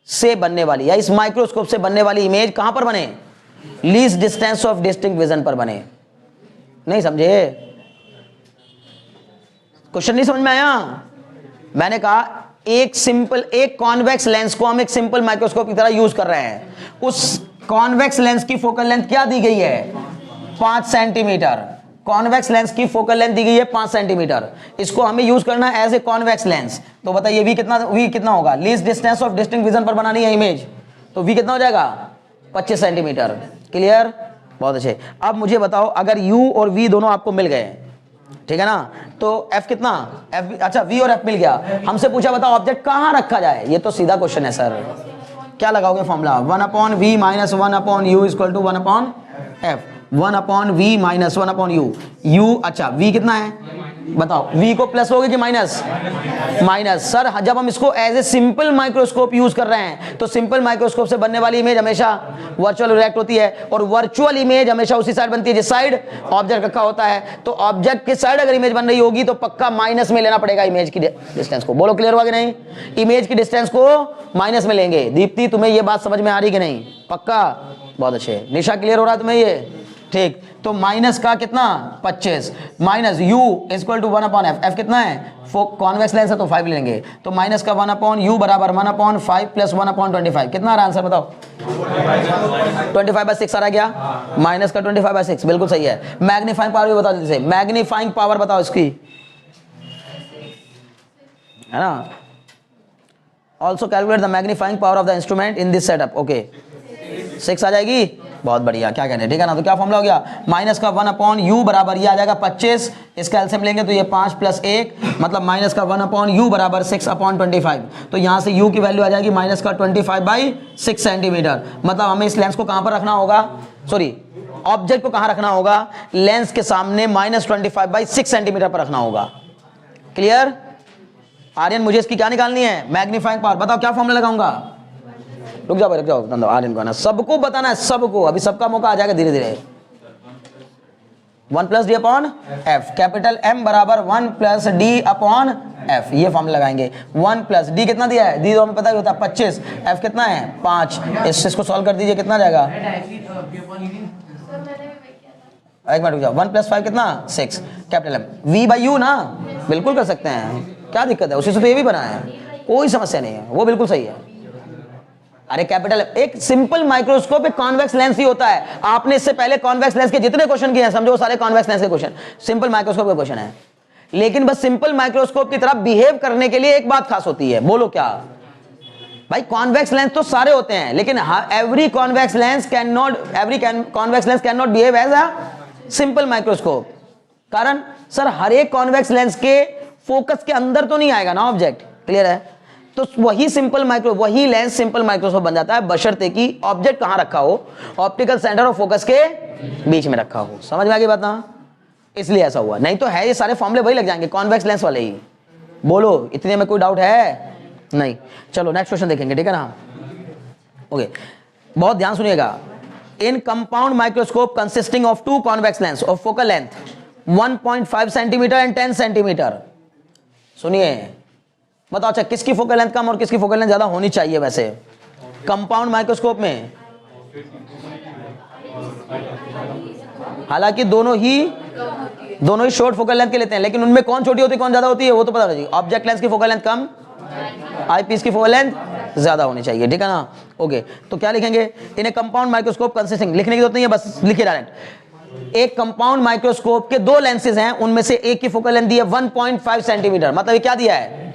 S1: से बनने वाली या इस माइक्रोस्कोप से बनने वाली इमेज कहां पर बने, least distance of distinct vision पर बने। नहीं समझे, क्वेश्चन नहीं समझ में आया। मैंने कहा एक सिंपल, एक कॉन्वेक्स लेंस को हम एक सिंपल माइक्रोस्कोप की तरह यूज कर रहे हैं, उस कॉन्वेक्स लेंस की फोकल लेंथ क्या दी गई है, 5 सेंटीमीटर। कॉन्वेक्स लेंस की फोकल लेंथ दी गई है 5 सेंटीमीटर, इसको हमें यूज करना है एज ए कॉन्वेक्स लेंस। तो बताइए वी कितना होगा, least distance of distinct vision पर बनानी है इमेज, तो वी कितना हो जाएगा 25 सेंटीमीटर। क्लियर, बहुत अच्छे। अब मुझे बताओ अगर u और v दोनों आपको मिल गए, ठीक है ना, तो f कितना, f, अच्छा v और f मिल गया, हमसे पूछा बताओ ऑब्जेक्ट कहां रखा जाए, ये तो सीधा क्वेश्चन है सर। क्या लगाओगे formula, 1/v minus 1/u equal to 1/f, 1/v minus 1/u, u, अच्छा v कितना है बताओ, v को प्लस होगे कि माइनस, माइनस। सर जब हम इसको as a simple microscope use कर रहे हैं तो सिंपल माइक्रोस्कोप से बनने वाली इमेज हमेशा वर्चुअल रिएक्ट होती है, और वर्चुअल इमेज हमेशा उसी साइड बनती है जिस साइड ऑब्जेक्ट रखा होता है। तो ऑब्जेक्ट के साइड अगर इमेज बन रही होगी तो पक्का माइनस में लेना पड़ेगा इमेज की डिस्टेंस को। बोलो क्लियर हुआ कि नहीं, इमेज की डिस्टेंस को माइनस में लेंगे। दीप्ति तुम्हें ये बात समझ में आ रही कि नहीं, पक्का, बहुत अच्छे। निशा क्लियर हो रहा है तुम्हें ये, ठीक। तो माइनस का कितना 25 minus u equal to 1/f, f कितना है, कॉन्वेक्स लेंस है तो 5 लेंगे, तो माइनस का 1/u बराबर 1/5 प्लस 1/25, कितना आ रहा आंसर बताओ, 25/6 आ रहा क्या, माइनस का 25/6, बिल्कुल सही है। मैग्नीफाइंग पावर भी बताओ जल्दी से, मैग्नीफाइंग पावर बताओ इसकी, है ना। Also calculate the magnifying power of the instrument in this setup, okay 6 आ जाएगी, बहुत बढ़िया। क्या कहते हैं, ठीक है ना। तो क्या फॉर्मूला हो गया, माइनस का 1/u बराबर ये आ जाएगा 25, इसका एलसीएम लेंगे तो ये 5 प्लस 1 मतलब माइनस का 1/u बराबर 6/25। तो यहाँ से u की वैल्यू आ जाएगी माइनस का 25/6 सेंटीमीटर। मतलब हमें इस लेंस को कहाँ पर रखना होगा, सॉरी ऑब्जेक्ट को कहाँ रखना होगा, लेंस के सामने -25/6 सेंटीमीटर पर रखना होगा। क्लियर। आर्यन मुझे इसकी क्या निकालनी है, मैग्नीफाइंग पावर, बताओ क्या फॉर्मूला लगाऊंगा। रुक जाओ भाई, रुक जाओ, आर्यन को ना, सबको बताना है, सबको, अभी सबका मौका आ जाएगा धीरे धीरे। 1 + d/f, कैपिटल M बराबर 1 + d/f, ये फॉर्मूला लगाएंगे। 1 + d कितना दिया है, d तो हमें पता ही होता है 25, f कितना है 5, इसको सॉल्व कर दीजिए, कितना जाएगा, एक मिनट रुक जाओ, 1 + 5 कितना 6, कैपिटल M, v/u ना, बिल्कुल कर सकते हैं, क्या दिक्कत है, उसी से तो ये भी बना है, कोई समस्या नहीं है, वो बिल्कुल सही है। अरे कैपिटल, एक सिंपल माइक्रोस्कोप एक कॉन्वेक्स लेंस ही होता है। आपने इससे पहले कॉन्वेक्स लेंस के जितने क्वेश्चन किए हैं समझो वो सारे कॉन्वेक्स लेंस के क्वेश्चन, सिंपल माइक्रोस्कोप के क्वेश्चन है। लेकिन बस सिंपल माइक्रोस्कोप की तरह बिहेव करने के लिए एक बात खास होती है, बोलो क्या भाई, कॉन्वेक्स लेंस तो सारे होते हैं लेकिन every convex lens can not behave as a simple microscope. कारण सर हर एक कॉन्वेक्स लेंस के फोकस के अंदर तो नहीं आएगा ना ऑब्जेक्ट, क्लियर है। तो वही वही लेंस सिंपल माइक्रोस्कोप बन जाता है बशर्ते कि ऑब्जेक्ट कहां रखा हो, ऑप्टिकल सेंटर और फोकस के बीच में रखा हो। समझ में आ गई बात ना, इसलिए ऐसा हुआ, नहीं तो है ये सारे फॉर्मूले वही लग जाएंगे, कॉन्वेक्स लेंस वाले ही। बोलो, इतने में कोई डाउट है? नहीं। चलो नेक्स्ट क्वेश्चन देखेंगे, ठीक है ना? ओके, बहुत ध्यान सुनिएगा। In compound microscope consisting of two convex lens of focal length 1.5 centimetre and 10 centimetre. सुनिए, बताओ अच्छा किसकी फोकल लेंथ कम और किसकी फोकल लेंथ ज्यादा होनी चाहिए वैसे कंपाउंड माइक्रोस्कोप में? हालांकि दोनों ही शॉर्ट फोकल लेंथ के लेते हैं, लेकिन उनमें कौन छोटी होती है कौन ज्यादा होती है वो तो पता नहीं। ऑब्जेक्ट लेंस की फोकल लेंथ कम, आईपीस की फोकल लेंथ ज्यादा होनी चाहिए, ठीक है ना? ओके, तो क्या लिखेंगे? इन ए कंपाउंड माइक्रोस्कोप कंसिस्टिंग, लिखने की जरूरत नहीं है, बस लिखिए डायरेक्ट। एक कंपाउंड माइक्रोस्कोप के दो लेंसेज हैं, उनमें से एक की फोकल लेंथ दी है 1.5 सेंटीमीटर, मतलब ये क्या दिया है?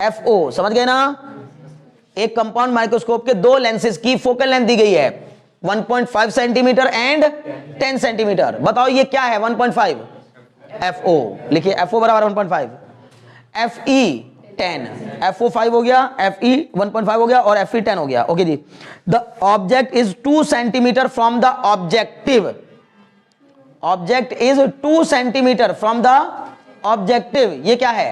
S1: FO, समझ गए ना? एक कंपाउंड माइक्रोस्कोप के दो लेंसेज की फोकल लेंथ दी गई है 1.5 सेंटीमीटर एंड 10 सेंटीमीटर। बताओ ये क्या है? 1.5 FO, लिखिए FO बराबर 1.5, FE 10, FO 5 हो गया, FE 1.5 हो गया और FE 10 हो गया। ओके जी। The object is 2 centimetre from the objective, object is 2 centimetre from the objective, ये क्या है?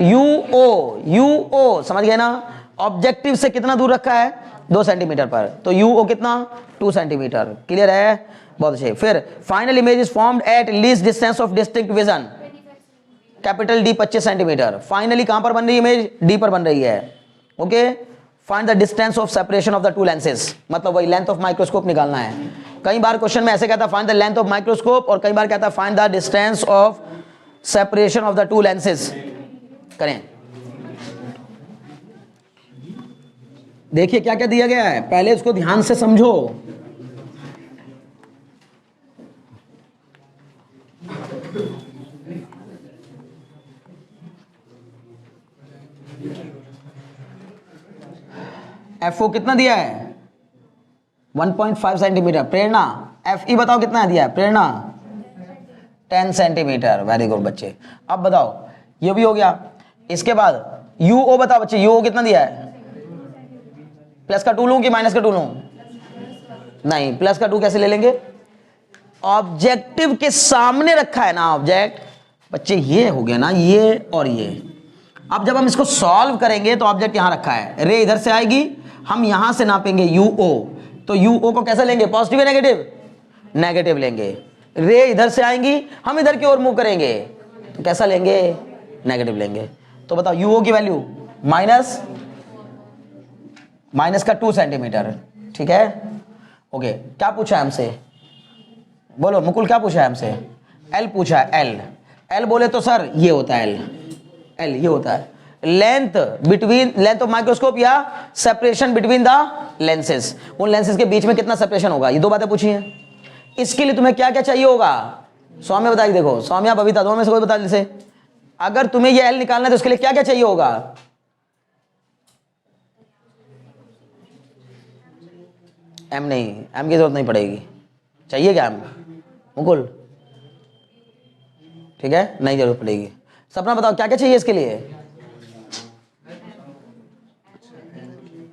S1: UO, समझ गए ना? ऑब्जेक्टिव से कितना दूर रखा है? 2 सेंटीमीटर पर, तो UO कितना? 2 सेंटीमीटर। क्लियर है? बहुत अच्छे। फिर final image is formed eight least distance of distinct vision, capital D 25 centimetre. Finally कहां पर बन रही है इमेज? D पर बन रही है। Okay, find the distance of separation of the two lenses, मतलब वही लेंथ ऑफ माइक्रोस्कोप निकालना है। कई बार क्वेश्चन में ऐसे कहता है find the length of microscope, और कई बार कहता है find the distance of separation of the two lenses. करें, देखिए क्या क्या दिया गया है, पहले उसको ध्यान से समझो। FO कितना दिया है? 1.5 सेंटीमीटर। प्रेरणा FE बताओ कितना दिया है? प्रेरणा 10 सेंटीमीटर। वेरी गुड बच्चे। अब बताओ, ये भी हो गया। इसके बाद UO बताओ बच्चे, UO कितना दिया है? प्लस का 2 लूं कि माइनस का 2 लूं? नहीं, प्लस का 2 कैसे ले लेंगे? ऑब्जेक्टिव के सामने रखा है ना ऑब्जेक्ट। बच्चे ये हो गया ना, ये और ये। अब जब हम इसको सॉल्व करेंगे तो ऑब्जेक्ट यहां रखा है, रे इधर से आएगी, हम यहां से नापेंगे UO, तो UO को कैसे लेंगे? पॉजिटिव या नेगेटिव? नेगेटिव लेंगे। रे इधर से आएंगी, हम इधर की ओर मूव करेंगे, तो कैसा लेंगे? नेगेटिव लेंगे। तो बताओ UO की वैल्यू माइनस का 2 सेंटीमीटर, ठीक है? ओके, क्या पूछा है हमसे? बोलो मुकुल, क्या पूछा है हमसे? L पूछा है। L बोले तो सर ये होता है L ये होता है लेंथ ऑफ माइक्रोस्कोप या सेपरेशन बिटवीन द लेंसेज। उन लेंसेज के बीच में कितना सेपरेशन होगा, ये दो बातें पूछी हैं। इसके लिए तुम्हें क्या क्या चाहिए होगा? सौम्य बताइए, देखो सौम्या बबीता दोनों में से कोई बता जैसे, अगर तुम्हें ये L निकालना है तो उसके लिए क्या क्या चाहिए होगा? M नहीं, M की जरूरत नहीं पड़ेगी। चाहिए क्या M? मुकुल ठीक है, नहीं जरूरत पड़ेगी। सपना बताओ क्या क्या चाहिए इसके लिए?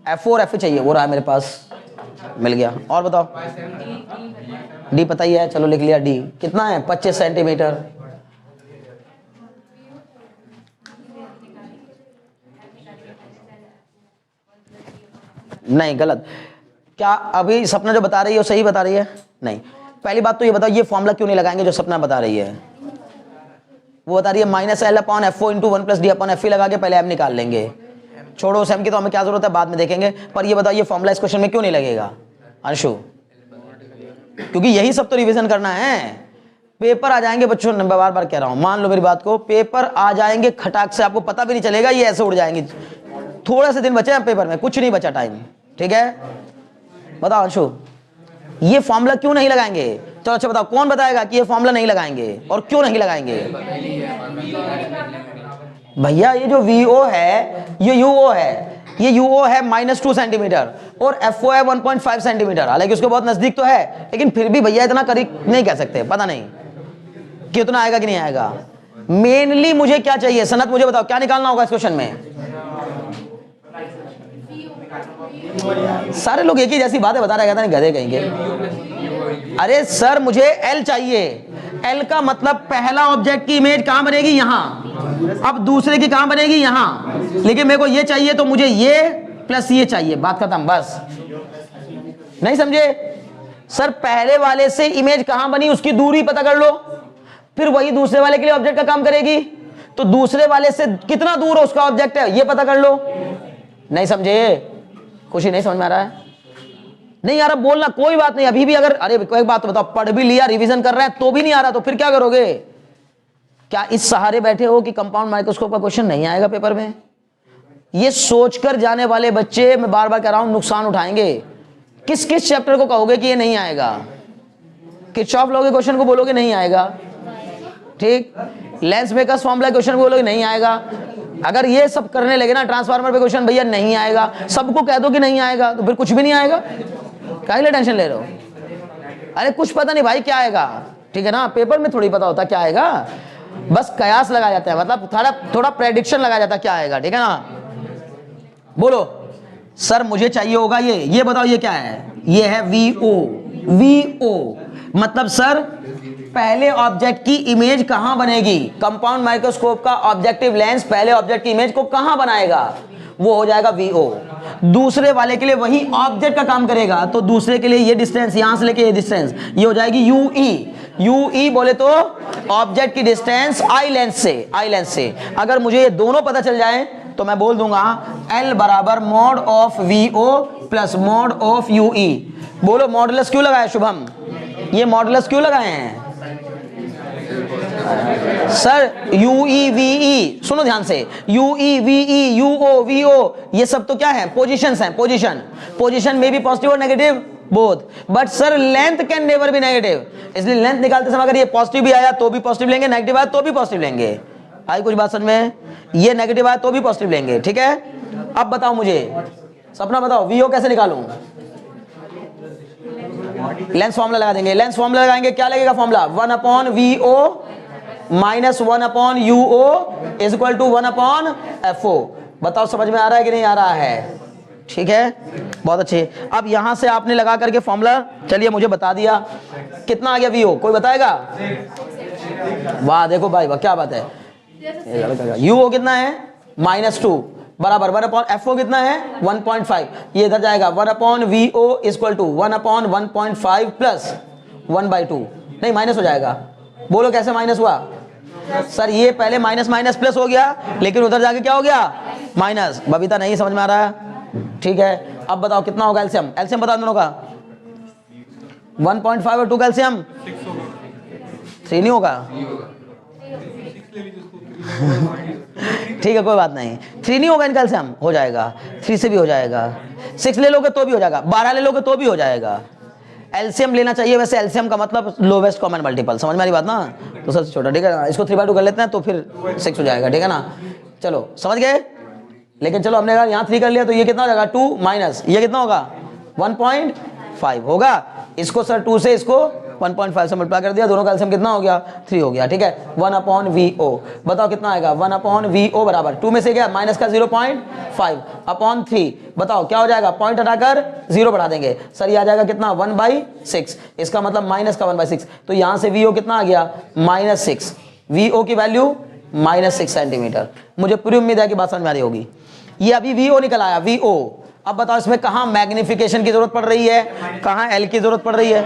S1: F4 F चाहिए, वो रहा मेरे पास, मिल गया। और बताओ D पता ही है, चलो लिख लिया। D कितना है? 25 सेंटीमीटर। नहीं, गलत। क्या अभी सपना जो बता रही है वो सही बता रही है? नहीं। पहली बात तो ये बताओ, ये फॉर्मूला क्यों नहीं लगाएंगे जो सपना बता रही है? वो बता रही है -L/F4 × 1 + D/Fe लगा के पहले M निकाल लेंगे। छोड़ो उस M की तो हमें क्या जरूरत है, बाद में देखेंगे। पर ये बताओ ये फॉर्मूला इस क्वेश्चन में क्यों नहीं लगेगा अंशु? क्योंकि यही सब तो रिवीजन करना है। पेपर आ जाएंगे बच्चों, बार बार कह रहा हूं, मान लो मेरी बात को, पेपर आ जाएंगे खटाक से, आपको पता भी नहीं चलेगा, ये ऐसे उड़ जाएंगे। थोड़ा से दिन बचे हैं पेपर में, कुछ नहीं बचा टाइम, ठीक है? बताओ अंशु, ये फॉर्मूला क्यों नहीं लगाएंगे? चलो अच्छा बताओ, कौन बताएगा कि ये फॉर्मूला नहीं लगाएंगे और क्यों नहीं लगाएंगे? भैया ये जो VO है, ये UO है, ये UO है -2 सेंटीमीटर और FO है 1.5 सेंटीमीटर। हालांकि उसके बहुत नजदीक तो है, लेकिन फिर भी भैया इतना करीब नहीं कह सकते, पता नहीं कितना आएगा कि नहीं आएगा। मेनली मुझे क्या चाहिए सनत, मुझे बताओ क्या निकालना होगा इस क्वेश्चन में? सारे लोग एक ही जैसी बातें बता रहे, कहता नहीं गधे कहेंगे। अरे सर मुझे एल चाहिए, एल का मतलब पहला ऑब्जेक्ट की इमेज कहां बनेगी, यहां, अब दूसरे की कहां बनेगी, यहां, लेकिन मेरे को ये चाहिए तो मुझे ये प्लस ये चाहिए, बात खत्म। बस नहीं समझे सर, पहले वाले से इमेज कहां बनी उसकी दूरी पता कर लो, फिर वही दूसरे वाले के लिए ऑब्जेक्ट का काम करेगी, तो दूसरे वाले से कितना दूर है उसका ऑब्जेक्ट है ये पता कर लो। नहीं समझे, कुछ ही नहीं समझ में आ रहा है, नहीं आ रहा बोलना, कोई बात नहीं, अभी भी अगर, अरे एक बात तो बताओ, पढ़ भी लिया, रिवीजन कर रहे हैं तो भी नहीं आ रहा, तो फिर क्या करोगे? क्या इस सहारे बैठे हो कि कंपाउंड माइक्रोस्कोप का क्वेश्चन नहीं आएगा पेपर में? ये सोचकर जाने वाले बच्चे, मैं बार बार कह रहा हूं, नुकसान उठाएंगे। किस किस चैप्टर को कहोगे कि ये नहीं आएगा? किरचॉफ लॉ के क्वेश्चन को बोलोगे नहीं आएगा, ठीक, लेंस मेकर्स फॉर्मूला क्वेश्चन को बोलोगे नहीं आएगा। अगर ये सब करने लगे ना, ट्रांसफार्मर पे क्वेश्चन भैया नहीं आएगा, सबको कह दो कि नहीं आएगा, तो फिर कुछ भी नहीं आएगा, काहे लिए टेंशन ले रहे हो? अरे कुछ पता नहीं भाई क्या आएगा, ठीक है ना, पेपर में थोड़ी पता होता क्या आएगा, बस कयास लगाया जाता है, मतलब थोड़ा प्रेडिक्शन लगाया जाता है क्या आएगा, ठीक है ना। बोलो सर मुझे चाहिए होगा ये बताओ ये क्या है? ये है वीओ, मतलब सर पहले ऑब्जेक्ट की इमेज कहां बनेगी? कंपाउंड माइक्रोस्कोप का ऑब्जेक्टिव लेंस पहले ऑब्जेक्ट की इमेज को कहां बनाएगा? वो हो जाएगा वीओ। दूसरे वाले के लिए वही ऑब्जेक्ट का काम करेगा, तो दूसरे के लिए ये डिस्टेंस, यहां से लेके ये डिस्टेंस, ये हो जाएगी यूई बोले तो ऑब्जेक्ट की डिस्टेंस आई लेंस से। अगर मुझे ये दोनों पता चल जाए तो मैं बोल दूंगा L बराबर mod of VO plus mod of UE। बोलो मॉडुलस क्यों लगाया शुभम? ये मॉडुलस क्यों लगाए हैं सर? UEVE सुनो ध्यान से, UEVE UO VO ये सब तो क्या है? पोजीशंस हैं। पोजीशन में भी पॉजिटिव और negative both, but sir length can never be negative, इसलिए लेंथ निकालते समय अगर ये पॉजिटिव भी आया तो भी पॉजिटिव लेंगे, नेगेटिव आया तो भी पॉजिटिव लेंगे। आई कुछ बात समझ में? ये नेगेटिव आया तो भी पॉजिटिव लेंगे, ठीक है। अब बताओ मुझे, सपना बताओ VO कैसे निकालूं? लेंस फॉर्मूला लगा देंगे, लेंस फॉर्मूला लगाएंगे, क्या लगेगा formula? 1/VO minus 1/UO is equal to 1/FO। बताओ समझ में आ रहा है कि नहीं आ रहा है? ठीक है, बहुत अच्छे। अब यहां से आपने लगा करके फॉर्मूला, चलिए मुझे बता दिया, कितना आ गया VO? कोई बताएगा? वाह देखो भाई वाह, क्या बात है। UO कितना है? -2 बराबर 1/FO कितना है? 1.5। ये इधर जाएगा 1/VO is equal to 1/1.5 plus 1/2। नहीं माइनस हो जाएगा, बोलो कैसे माइनस हुआ? सर ये पहले माइनस प्लस हो गया, लेकिन उधर जाके क्या हो गया? माइनस। बबीता नहीं समझ में आ रहा है, ठीक है। अब बताओ कितना होगा एलसीएम बता दोनों का। 1.5 और 2 का एलसीएम 3 नहीं होगा? ठीक है कोई बात नहीं, 3 नहीं होगा इनका एलसीएम, हो जाएगा 3 से भी हो जाएगा, 6 ले लोगे तो भी हो जाएगा, 12 ले लोगे तो भी हो जाएगा। एलसीएम लेना चाहिए, वैसे एलसीएम का मतलब लोवेस्ट कॉमन मल्टीपल, समझ में आ रही बात ना, तो सबसे छोटा, ठीक है ना। इसको 3/2 कर लेते हैं तो फिर 6 हो जाएगा, ठीक है ना। चलो समझ गए, लेकिन चलो हमने यहाँ 3 कर लिया तो ये कितना हो जाएगा? 2 माइनस ये कितना होगा? 1.5 होगा। इसको सर 2 से इसको 1.5 से मल्टीप्लाई कर दिया, दोनों का एलसीएम कितना हो गया? 3 हो गया, ठीक है। 1/VO बताओ कितना आएगा? 1/VO बराबर 2 में से गया माइनस का 0.5/3, बताओ क्या हो जाएगा? पॉइंट हटाकर 0 बढ़ा देंगे, सर ये आ जाएगा कितना? 1/6। इसका मतलब माइनस का 1/6, तो यहां से VO कितना आ गया? -6। VO की वैल्यू -6 सेंटीमीटर। मुझे पूरी उम्मीद है कि बात समझ में आ रही होगी। ये अभी VO निकल आया, VO। अब बताओ इसमें कहां मैग्निफिकेशन की जरूरत पड़ रही है, कहां L की जरूरत पड़ रही है?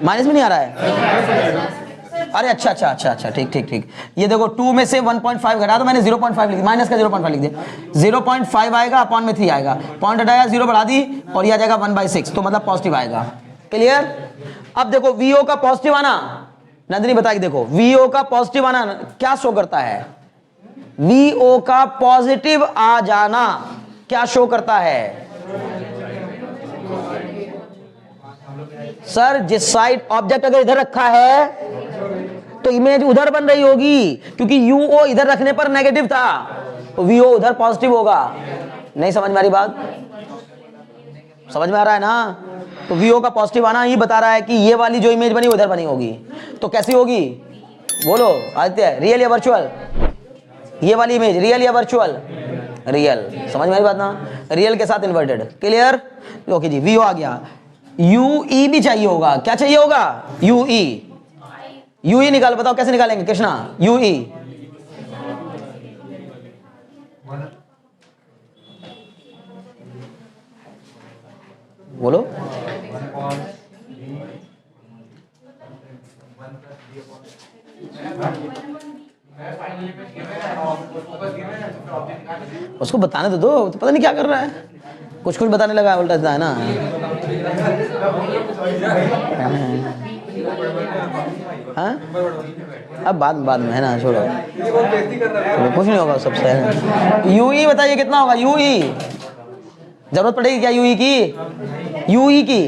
S1: माइनस में नहीं आ रहा है? अरे अच्छा, ठीक। ये देखो 2 में से 1.5 घटा, तो मैंने 0.5 लिख दिया, माइनस का 0.5 लिख दिया। 0.5 आएगा, अपॉन में 3 आएगा, पॉइंट हटाया 0 बढ़ा दी और ये आ जाएगा 1/6, तो मतलब पॉजिटिव आएगा। क्लियर? अब देखो VO का पॉजिटिव आना, नंदिनी बताएगी, देखो VO का पॉजिटिव आना क्या शो करता है? VO का पॉजिटिव आ जाना क्या शो करता है? सर जिस साइड ऑब्जेक्ट अगर इधर रखा है तो इमेज उधर बन रही होगी, क्योंकि UO इधर रखने पर नेगेटिव था, तो VO उधर पॉजिटिव होगा। नहीं समझ में आ रही बात? समझ में आ रहा है ना? तो VO का पॉजिटिव आना ही बता रहा है कि ये वाली जो इमेज बनी उधर बनी होगी। तो कैसी होगी बोलो आदित्य, रियल या वर्चुअल? ये वाली इमेज रियल या वर्चुअल? रियल। समझ में आ रही बात ना? रियल के साथ इन्वर्टेड। क्लियर? ओके जी, VO आ गया। यू ई भी चाहिए होगा, क्या चाहिए होगा, यू ई। यू ई निकालो, बताओ कैसे निकालेंगे कृष्णा, यू ई। बोलो। उसको बताने तो दो, तो पता नहीं क्या कर रहा है, कुछ कुछ बताने लगा उल्टा सीधा है ना। हाँ अब बाद में है ना, छोड़ो कुछ नहीं होगा, सबसे यू ई बताइए कितना होगा, यू ई जरूरत पड़ेगी क्या, यू ई की, यू ई की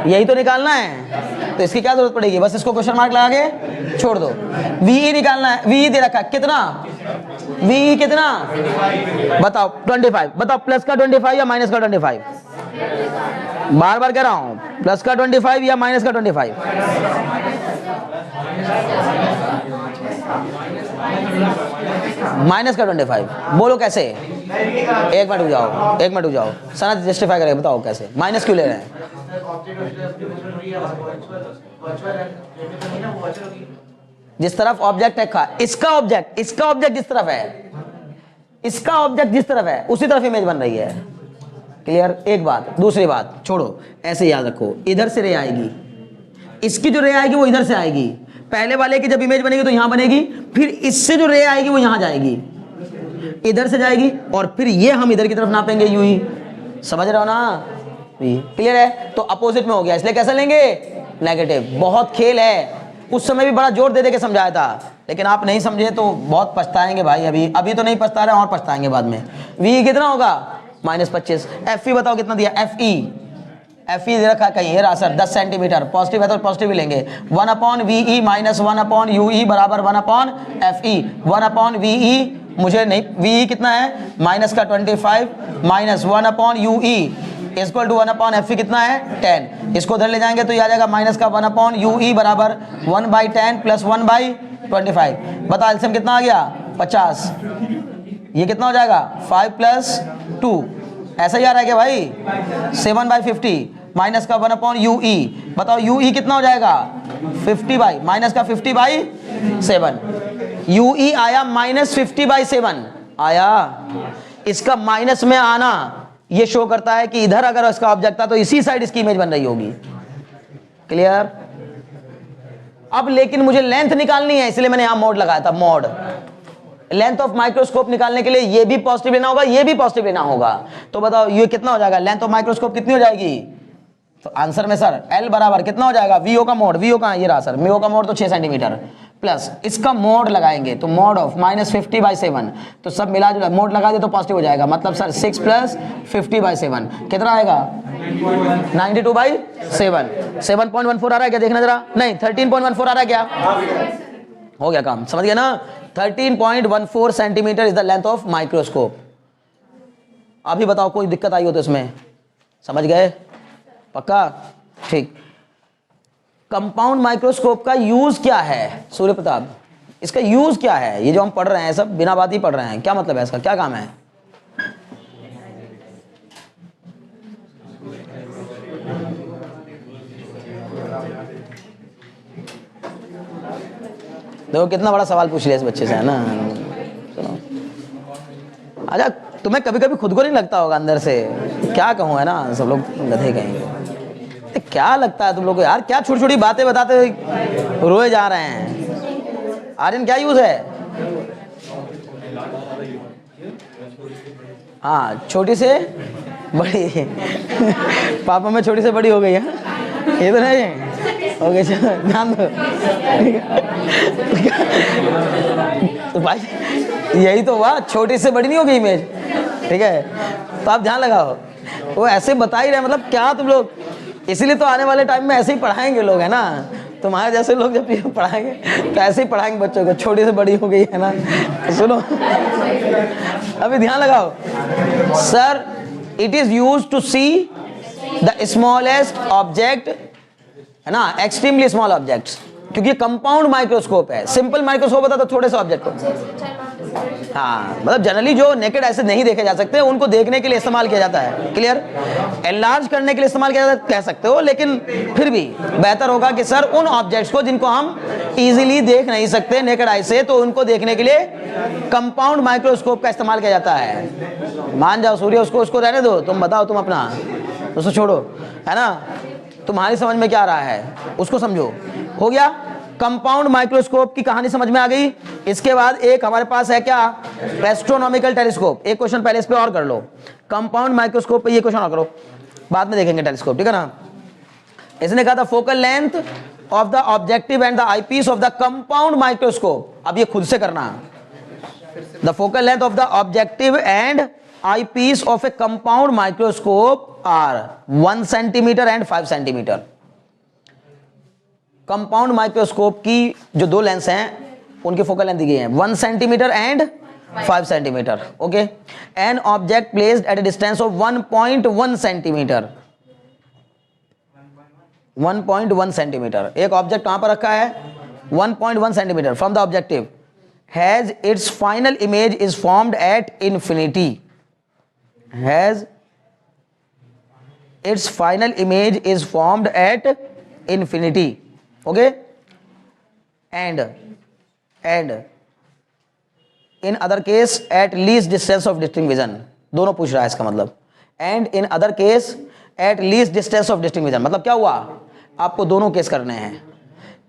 S1: यही तो निकालना है, तो इसकी क्या जरूरत पड़ेगी, बस इसको क्वेश्चन मार्क लगा के छोड़ दो। वी निकालना है, वी दे रखा है कितना, वी कितना बताओ 25, बताओ प्लस का 25 या माइनस का 25, बार बार कह रहा हूं प्लस का 25 या माइनस का 25, माइनस का 25, बोलो कैसे, एक मिनट रुक जाओ, सना जस्टिफाई करेगा, बताओ कैसे माइनस क्यों ले रहे हैं। जिस तरफ ऑब्जेक्ट है, इसका ऑब्जेक्ट जिस तरफ है, इसका ऑब्जेक्ट जिस तरफ है उसी तरफ इमेज बन रही है, क्लियर। एक बात, दूसरी बात छोड़ो, ऐसे याद रखो, इधर से रे आएगी, इसकी जो रे आएगी वो इधर से आएगी, पहले वाले की जब इमेज बनेगी तो यहां बनेगी, फिर इससे जो रे आएगी वो यहां जाएगी, इधर से जाएगी, और फिर ये हम इधर की तरफ नापेंगे यूं ही, समझ रहे हो ना, क्लियर है। तो अपोजिट में हो गया, इसलिए कैसे लेंगे, नेगेटिव। बहुत खेल है, उस समय भी बड़ा जोर दे के समझाया था, लेकिन आप नहीं समझे तो बहुत पछताएंगे भाई, अभी तो नहीं पछता रहे और पछताएंगे बाद में। वी कितना होगा, -25। एफ ई बताओ कितना दिया, एफ ई दे रखा कहीं, हेरा सर 10 सेंटीमीटर, पॉजिटिव है तो पॉजिटिव ही लेंगे। 1/VE माइनस 1/UE बराबर 1/FE, 1/VE मुझे नहीं, VE कितना है, माइनस का 25 minus 1/UE equal to 1/FE कितना है 10, इसको उधर ले जाएंगे तो ये आ जाएगा माइनस का 1/UE बराबर 1/10 प्लस 1/25। बता एलसीएम कितना आ गया 50, ये कितना हो जाएगा 5 + 2, ऐसा ही आ रहा है क्या भाई, 7/50 माइनस का 1/UE, बताओ UE कितना हो जाएगा 50 माइनस का 50/7, UE आया -50/7 आया। इसका माइनस में आना ये शो करता है कि इधर अगर इसका ऑब्जेक्ट था तो इसी साइड इसकी इमेज बन रही होगी, क्लियर। अब लेकिन मुझे लेंथ निकालनी है, इसलिए मैंने यहां मोड लगाया था, मोड। लेंथ ऑफ माइक्रोस्कोप निकालने के लिए ये भी पॉजिटिव लेना होगा, ये भी पॉजिटिव लेना होगा, तो बताओ ये कितना हो जाएगा, लेंथ ऑफ माइक्रोस्कोप कितनी हो जाएगी, तो आंसर में सर L बराबर कितना हो जाएगा, वीओ का मोड, वीओ कहां, ये रहा सर, वीओ का मोड तो 6 सेंटीमीटर, प्लस इसका मोड लगाएंगे तो मोड ऑफ -50/7, तो सब मिला जुला मोड लगा दे तो पॉजिटिव हो जाएगा, मतलब सर 6 + 50/7 कितना आएगा 92/7, 7.14 आ रहा है क्या, देखना जरा, नहीं 13.14 आ रहा है क्या, हो गया काम, समझ गया ना। 13.14 centimetre is the length of microscope. अभी बताओ कोई दिक्कत आई हो तो इसमें, समझ गए, पक्का, ठीक। कंपाउंड माइक्रोस्कोप का यूज क्या है सूर्य प्रताप, इसका यूज क्या है, ये जो हम पढ़ रहे हैं सब बिना बात ही पढ़ रहे हैं, क्या मतलब है इसका, क्या काम है। देखो कितना बड़ा सवाल पूछ लिया इस बच्चे से, है ना। अच्छा तुम्हें कभी कभी खुद को नहीं लगता होगा अंदर से, क्या कहूँ, है ना, सब लोग गधे कहेंगे, क्या लगता है तुम लोग को यार, क्या छोटी छोटी बातें बताते रोए जा रहे हैं। आर्यन क्या यूज है, हाँ छोटी से बड़ी पापा में छोटी से बड़ी हो गई है, ये तो नहीं हो गई, ध्यान दो तो भाई यही तो हुआ, छोटी से बड़ी नहीं हो गई इमेज, ठीक है, तो आप ध्यान लगाओ, वो ऐसे बता ही रहे, मतलब क्या तुम लोग, इसीलिए तो आने वाले टाइम में ऐसे ही पढ़ाएंगे लोग, है ना, तुम्हारे जैसे लोग जब पढ़ाएंगे तो ऐसे ही पढ़ाएंगे बच्चों को, छोटी से बड़ी हो गई है ना, तो सुनो अभी ध्यान लगाओ, sir it is used to see the smallest object, है ना, एक्सट्रीमली स्मॉल ऑब्जेक्ट्स, क्योंकि कंपाउंड माइक्रोस्कोप है, सिंपल माइक्रोस्कोप होता तो थोड़े से ऑब्जेक्ट को हाँ, मतलब जनरली जो नेकेड ऐसे नहीं देखे जा सकते उनको देखने के लिए इस्तेमाल किया जाता है। क्लियर? एनलार्ज करने के लिए इस्तेमाल किया जाता है कह सकते हो, लेकिन फिर भी बेहतर होगा कि सर उन ऑब्जेक्ट्स को जिनको हम इजीली देख नहीं सकते नेकेड आई से, तो उनको देखने के लिए कंपाउंड माइक्रोस्कोप का इस्तेमाल किया जाता है। मान जाओ सूर्य, उसको रहने दो, तुम बताओ, तुम अपना उसको छोड़ो, है ना? तुम्हारी समझ में क्या आ रहा है उसको समझो। हो गया? कंपाउंड माइक्रोस्कोप की कहानी समझ में आ गई। इसके बाद एक हमारे पास है क्या, एस्ट्रोनॉमिकल टेलीस्कोप। एक क्वेश्चन पहले इस पे और कर लो, कंपाउंड माइक्रोस्कोप पे ये क्वेश्चन और करो, बाद में देखेंगे टेलीस्कोप, ठीक है ना? इसने कहा था focal length of the objective and the eyepiece of the compound microscope. अब ये खुद से करना, the focal length of the objective and eyepiece of a compound microscope are 1 centimetre and 5 centimetre. Compound microscope की जो दो लेंस हैं उनकी फोकल लेंथ दी गई है 1 centimetre and 5 centimetre. Okay, an object placed at A distance of 1.1 centimetre. 1.1 centimetre एक object कहां पर रखा है, 1.1 centimetre from the objective, has its final image is formed at infinity, has its final image is formed at infinity. Okay, and in other case at least distance of distinct vision. दोनों पूछ रहा है इसका मतलब, and in other case at least distance of distinct vision. मतलब क्या हुआ, आपको दोनों केस करने हैं।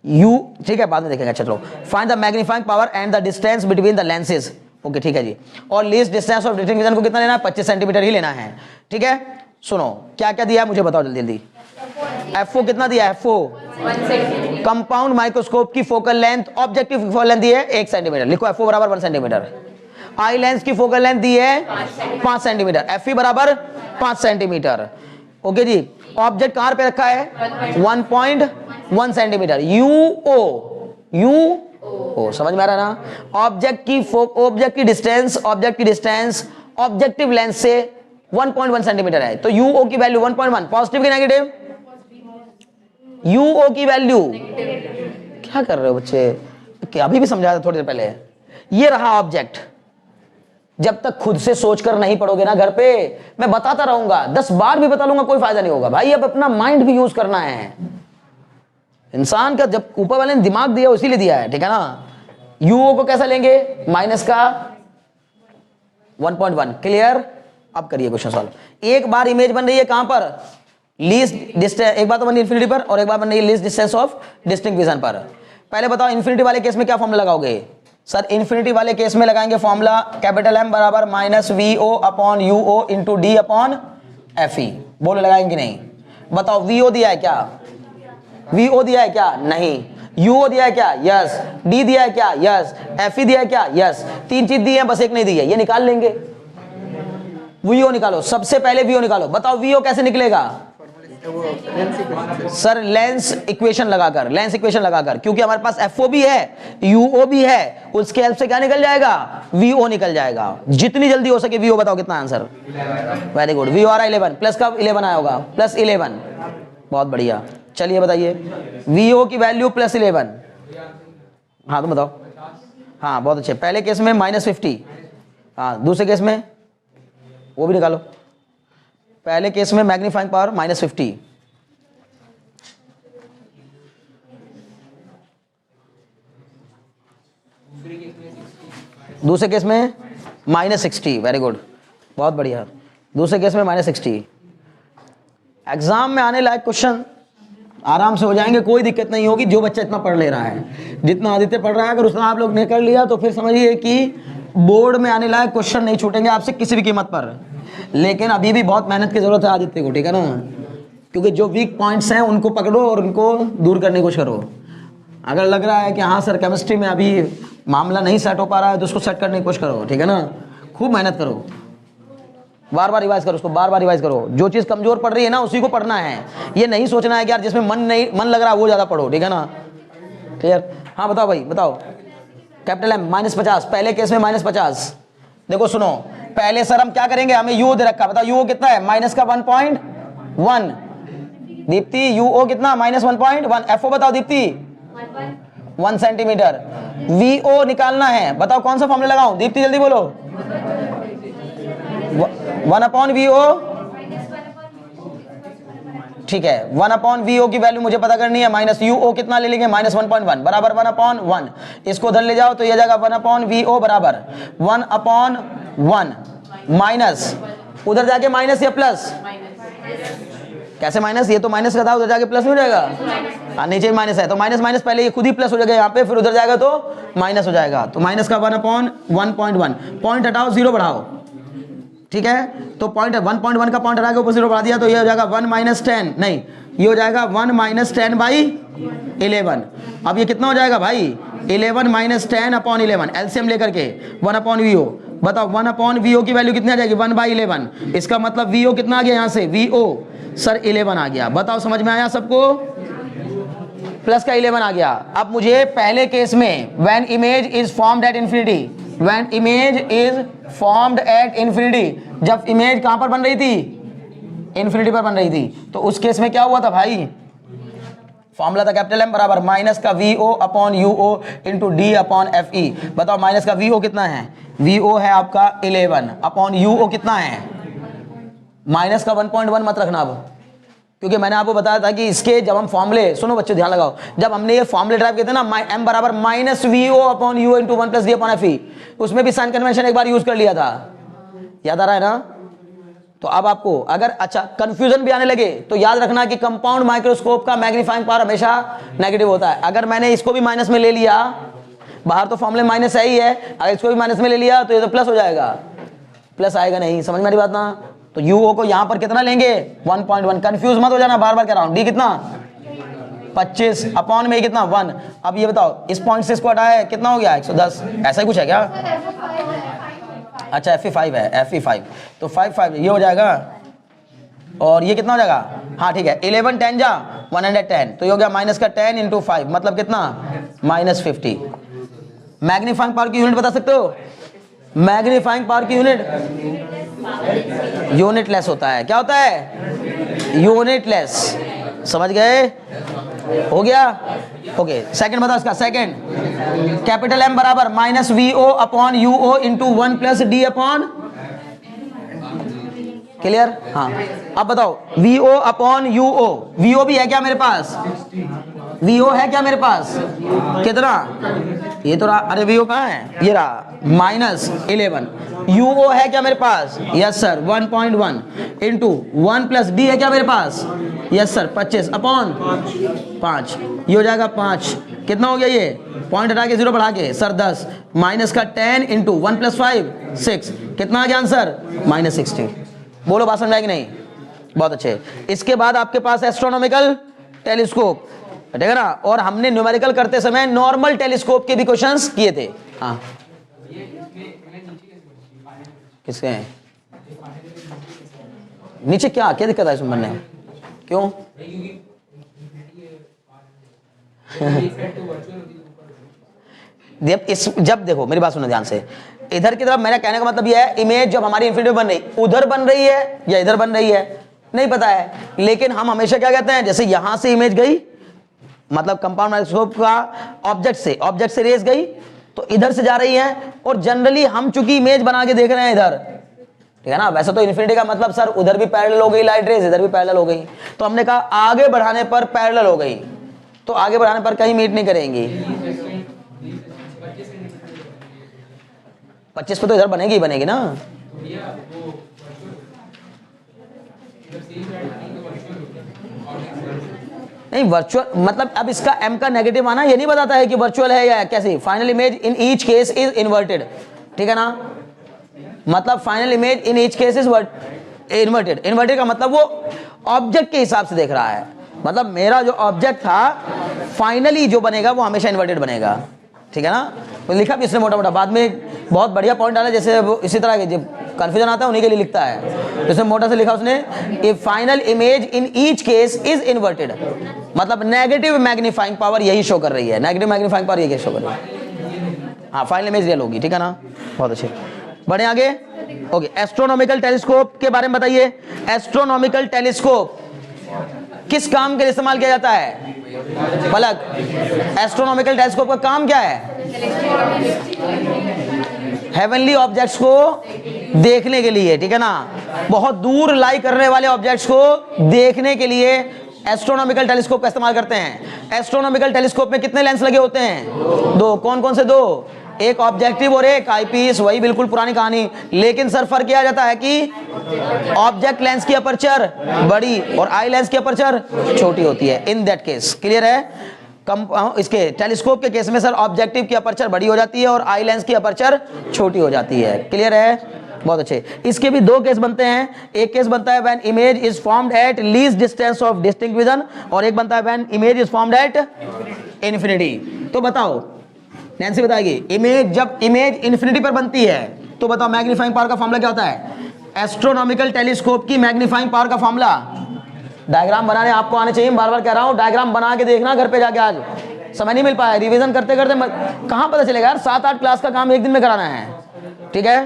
S1: यू, ठीक है, बाद में देखेंगे। चलो, find the magnifying power and the distance between the lenses. Okay, ठीक है जी। और least distance of distinct vision को कितना लेना है, 25 सेंटीमीटर ही लेना है। ठीक है, सुनो क्या क्या दिया है मुझे बताओ जल्दी जल्दी। FO कितना दिया है, FO कंपाउंड माइक्रोस्कोप की फोकल लेंथ, ऑब्जेक्टिव की फोकल लेंथ दी है 1 सेंटीमीटर, लिखो FO बराबर 1 सेंटीमीटर। आई लेंस की फोकल लेंथ दी है 5 सेंटीमीटर, FE बराबर 5 सेंटीमीटर। ओके जी, ऑब्जेक्ट कहां पे रखा है, 1.1 सेंटीमीटर। UO समझ में आ रहा है ना? ऑब्जेक्ट की डिस्टेंस ऑब्जेक्टिव लेंस से 1.1 सेंटीमीटर है, तो UO की वैल्यू 1.1, पॉजिटिव की नेगेटिव, UO की वैल्यू, क्या कर रहे हो बच्चे, अभी भी समझाया था थोड़ी देर पहले। ये रहा ऑब्जेक्ट, जब तक खुद से सोचकर नहीं पढ़ोगे ना घर पे, मैं बताता रहूंगा 10 बार भी बता लूंगा, कोई फायदा नहीं होगा भाई। अब अपना माइंड भी यूज करना है। इंसान का जब ऊपर वाले ने दिमाग दिया इसीलिए दिया है, ठीक है ना? UO को कैसा लेंगे, माइनस का 1.1। क्लियर? अब करिए क्वेश्चन सॉल्व। एक बार इमेज बन रही है कहां पर, लीस्ट डिस्टेंस, एक बार तो बन रही है इंफिनिटी पर और एक बार बन रही है least distance of distinct vision पर। पहले बताओ इंफिनिटी वाले केस में क्या फॉर्मूला लगाओगे? सर इंफिनिटी वाले केस में लगाएंगे फॉर्मूला कैपिटल M बराबर -VO upon UO into D upon FE। बोलो लगाएंगे नहीं? बताओ VO दिया है क्या, VO दिया है क्या, नहीं। UO दिया है क्या, यस। D दिया है क्या, यस। FE दिया है क्या, यस। 3 चीज दी है, बस एक नहीं दी है, ये निकाल लेंगे। VO निकालो, सबसे पहले VO निकालो। बताओ VO कैसे निकलेगा सर, लेंस इक्वेशन लगाकर, क्योंकि हमारे पास FO भी है UO भी है, उसके हेल्प से क्या निकल जाएगा, VO निकल जाएगा। जितनी जल्दी हो सके VO बताओ कितना आंसर, वेरी गुड। VO आ रहा है 11, प्लस का 11 आया होगा, +11, बहुत बढ़िया। चलिए बताइए, VO की वैल्यू +11, हाँ तुम बताओ। हाँ बहुत अच्छे, पहले केस में -50, हाँ दूसरे केस में वो भी निकालो। पहले केस में मैग्नीफाइंग पावर -50, दूसरे केस में -60, वेरी गुड, बहुत बढ़िया। दूसरे केस में -60। एग्जाम में आने लायक क्वेश्चन आराम से हो जाएंगे, कोई दिक्कत नहीं होगी। जो बच्चा इतना पढ़ ले रहा है, जितना आदित्य पढ़ रहा है, अगर उतना आप लोग ने कर लिया तो फिर समझिए कि बोर्ड में आने लायक क्वेश्चन नहीं छूटेंगे आपसे किसी भी कीमत पर। लेकिन अभी भी बहुत मेहनत की जरूरत है आदित्य को, ठीक है ना? क्योंकि जो वीक पॉइंट्स हैं उनको पकड़ो और उनको दूर करने की कोशिश करो। अगर लग रहा है कि हाँ सर केमिस्ट्री में अभी मामला नहीं सेट हो पा रहा है तो उसको सेट करने की कोशिश करो, ठीक है ना? खूब मेहनत करो, बार बार रिवाइज करो, उसको बार बार रिवाइज करो। जो चीज़ कमजोर पड़ रही है ना उसी को पढ़ना है, ये नहीं सोचना है कि यार जिसमें मन लग रहा है वो ज़्यादा पढ़ो, ठीक है ना? क्लियर? हाँ बताओ भाई बताओ। कैपिटल M -50, पहले केस में -50। देखो सुनो, पहले सर हम क्या करेंगे, हमें UO दे रखा, बताओ UO कितना है, माइनस का 1.1। दीप्ति UO कितना, -1.1। FO बताओ दीप्ति, 1 सेंटीमीटर। VO निकालना है, बताओ कौन सा फॉर्मूला लगाऊं? दीप्ति जल्दी बोलो। 1/VO, ठीक है। 1/VO की वैल्यू मुझे पता करनी है, माइनस UO कितना ले लेंगे? -1.1 बराबर 1/1। इसको उधर ले जाओ तो ये जाएगा 1/VO बराबर 1/1 माइनस, उधर जाके माइनस या प्लस? कैसे माइनस? ये तो माइनस का था, उधर जाके प्लस हो जाएगा। हाँ, नीचे माइनस है तो माइनस माइनस पहले ये खुद ही प्लस हो जाएगा यहाँ पे, फिर उधर जाएगा तो माइनस हो जाएगा। तो माइनस का 1/1.1, पॉइंट हटाओ, 0 बढ़ाओ, ठीक है। तो पॉइंट 1.1 का पॉइंट हटा के ऊपर 0 बढ़ा दिया तो ये हो जाएगा 1 - 10, नहीं ये हो जाएगा 1 - 10/11। अब ये कितना हो जाएगा भाई? 11 - 10/11, एलसीएम लेकर के 1/VO। बताओ 1/VO की वैल्यू कितनी आ जाएगी? 1/11। इसका मतलब VO कितना आ गया यहाँ से? VO सर 11 आ गया। बताओ समझ में आया सबको? प्लस का 11 आ गया। अब मुझे पहले केस में when image is formed at infinity, when image is formed at infinity, जब इमेज कहां पर बन रही थी? इंफिनिटी पर बन रही थी। तो उस केस में क्या हुआ था भाई? फॉर्मूला था कैपिटल M बराबर माइनस का VO/UO इंटू D/FE। बताओ माइनस का VO कितना है? VO है आपका 11/UO कितना है? माइनस का 1.1 मत रखना अब, क्योंकि मैंने आपको बताया था कि इसके जब हम फॉर्मूले, सुनो बच्चों ध्यान लगाओ, जब हमने ये फॉर्मूले ड्राइव किए थे ना, M बराबर -VO/U इंटू 1 + D/FE, उसमें भी साइन कन्वेंशन एक बार यूज कर लिया था, याद आ रहा है ना? तो अब आपको अगर अच्छा कंफ्यूजन भी आने लगे तो याद रखना कि कंपाउंड माइक्रोस्कोप का मैग्नीफाइंग पावर हमेशा नेगेटिव होता है। अगर मैंने इसको भी माइनस में ले लिया, बाहर तो फॉर्मूले माइनस है ही है, अगर इसको भी माइनस में ले लिया तो ये तो प्लस हो जाएगा, प्लस आएगा नहीं। समझ में आ रही बात ना? तो UO को यहां पर कितना लेंगे? 1.1। कंफ्यूज मत हो जाना, बार बार कह रहा हूं। D कितना? 25 अपॉन में कितना? 1। अब ये बताओ इस पॉइंट से इसको हटाया है, कितना हो गया? 110। ऐसा ही कुछ है क्या? अच्छा FE5 है, FE5 तो 5 ये हो जाएगा, और ये कितना हो जाएगा? हाँ ठीक है, 11 10 जा 110, तो ये हो गया माइनस का 10 इंटू 5, मतलब कितना? -50। मैग्नीफाइंग पावर की यूनिट बता सकते हो? मैग्नीफाइंग पावर की यूनिट लेस होता है। क्या होता है? Unit less. समझ गए? हो गया? ओके, सेकंड बताओ इसका। सेकंड कैपिटल M बराबर -VO/UO इंटू 1 + D/, क्लियर? हाँ, अब बताओ VO/UO, VO भी है क्या मेरे पास? VO है क्या मेरे पास? कितना? ये तो रहा, अरे VO कहाँ है? ये रहा -11। UO है क्या मेरे पास? यस सर 1.1 इंटू 1 + D है क्या मेरे पास? यस सर 25/5, ये हो जाएगा 5। कितना हो गया ये? पॉइंट हटा के 0 बढ़ा के सर 10, माइनस का 10 इंटू 1 + 5 6, कितना आ गया आंसर? -60। बोलो बात समझ में आएगी नहीं? बहुत अच्छे। इसके बाद आपके पास एस्ट्रोनॉमिकल टेलीस्कोप, ठीक है ना? और हमने न्यूमेरिकल करते समय नॉर्मल टेलीस्कोप के भी क्वेश्चंस किए थे। हाँ, किसके हैं नीचे? क्या क्या दिक्कत है इसमें बनने? क्यों? जब देखो मेरी बात सुनो ध्यान से, इधर की तरफ मेरा कहने का मतलब यह है, इमेज जब हमारी इंफिनिटी बन रही, उधर बन रही है या इधर बन रही है नहीं पता है, लेकिन हम हमेशा क्या कहते हैं, जैसे यहां से इमेज गई, मतलब कंपाउंड माइक्रोस्कोप का ऑब्जेक्ट से रेस गई तो इधर से जा रही है, और जनरली हम चूंकि इमेज बना के देख रहे हैं इधर, ठीक है ना? वैसे तो इन्फिनिटी का मतलब सर उधर भी पैरेलल हो गई लाइट रेस, इधर भी पैरेलल हो गई, तो हमने कहा आगे बढ़ाने पर पैरेलल हो गई, तो आगे बढ़ाने पर कहीं मीट नहीं करेंगी। 25 पे तो इधर बनेगी ना? नहीं वर्चुअल मतलब अब इसका M का नेगेटिव आना ये नहीं बताता है कि वर्चुअल है या कैसे। Final image in each case is inverted, ठीक है ना? मतलब final image in each case is inverted का मतलब वो ऑब्जेक्ट के हिसाब से देख रहा है, मतलब मेरा जो ऑब्जेक्ट था फाइनली जो बनेगा वो हमेशा इन्वर्टेड बनेगा, ठीक है ना? तो लिखा भी इसने मोटा मोटा, बाद में बहुत बढ़िया पॉइंट डाला, जैसे इसी तरह के जब कंफ्यूजन आता है उन्हीं के लिए लिखता है, जैसे मोटा से लिखा उसने, ए final image in each case is inverted, मतलब नेगेटिव मैग्नीफाइंग पावर यही शो कर रही है, नेगेटिव मैग्नीफाइंग पावर यही शो कर रही है। हाँ, फाइनल इमेज रियल होगी, ठीक है ना? बहुत अच्छे, बढ़े आगे। ओके, एस्ट्रोनॉमिकल टेलीस्कोप के बारे में बताइए। एस्ट्रोनॉमिकल टेलीस्कोप किस काम के लिए इस्तेमाल किया जाता है? पलक। एस्ट्रोनॉमिकल टेलीस्कोप का काम क्या है? हेवनली ऑब्जेक्ट्स को देखने के लिए, ठीक है ना, बहुत दूर लाई करने वाले ऑब्जेक्ट्स को देखने के लिए एस्ट्रोनॉमिकल टेलीस्कोप का इस्तेमाल करते हैं। एस्ट्रोनॉमिकल टेलीस्कोप में कितने लेंस लगे होते हैं? दो। कौन कौन से दो? एक ऑब्जेक्टिव और एक आईपीस। वही बिल्कुल पुरानी कहानी, लेकिन सर फर्क किया जाता है कि ऑब्जेक्ट लेंस की अपर्चर बड़ी और आई लेंस की अपर्चर छोटी होती है। इन दैट केस क्लियर है? इसके टेलीस्कोप के केस में सर ऑब्जेक्टिव की अपर्चर बड़ी हो जाती है और आई लेंस की अपर्चर छोटी हो जाती है। क्लियर है? बहुत अच्छे। इसके भी दो केस बनते हैं। एक केस बनता है when image is formed eight least distance of distinct vision, और एक बनता है when image is formed at infinity. तो बताओ, नैन्सी बताएगी, इमेज जब इमेज इन्फिनिटी पर बनती है तो बताओ मैग्नीफाइंग पावर का फॉर्मूला क्या होता है? एस्ट्रोनॉमिकल टेलीस्कोप की मैग्नीफाइंग पावर का फॉर्मूला, डायग्राम बनाने आपको आने चाहिए, बार बार कह रहा हूं, डायग्राम बना के देखना घर पे जाके। आज समय नहीं मिल पाया, रिवीजन करते करते कहां पता चलेगा यार, 7-8 क्लास का काम एक दिन में कराना है, ठीक है?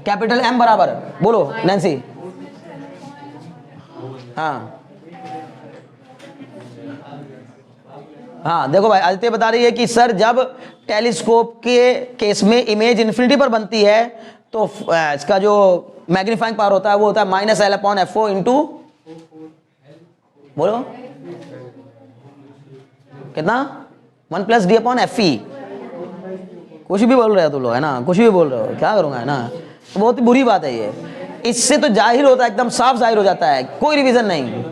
S1: कैपिटल एम बराबर, बोलो नैन्सी। हाँ देखो भाई, आदित्य बता रही है कि सर जब टेलीस्कोप के केस में इमेज इन्फिनिटी पर बनती है तो इसका जो मैग्नीफाइंग पावर होता है वो होता है -L/F(O) इंटू, बोलो कितना? 1 + D/Fe। कुछ भी बोल रहे हो तुम लोग, है ना, कुछ भी बोल रहे हो, क्या करूंगा, है ना? तो बहुत ही बुरी बात है ये। इससे तो जाहिर होता है, एकदम साफ जाहिर हो जाता है, कोई रिवीजन नहीं,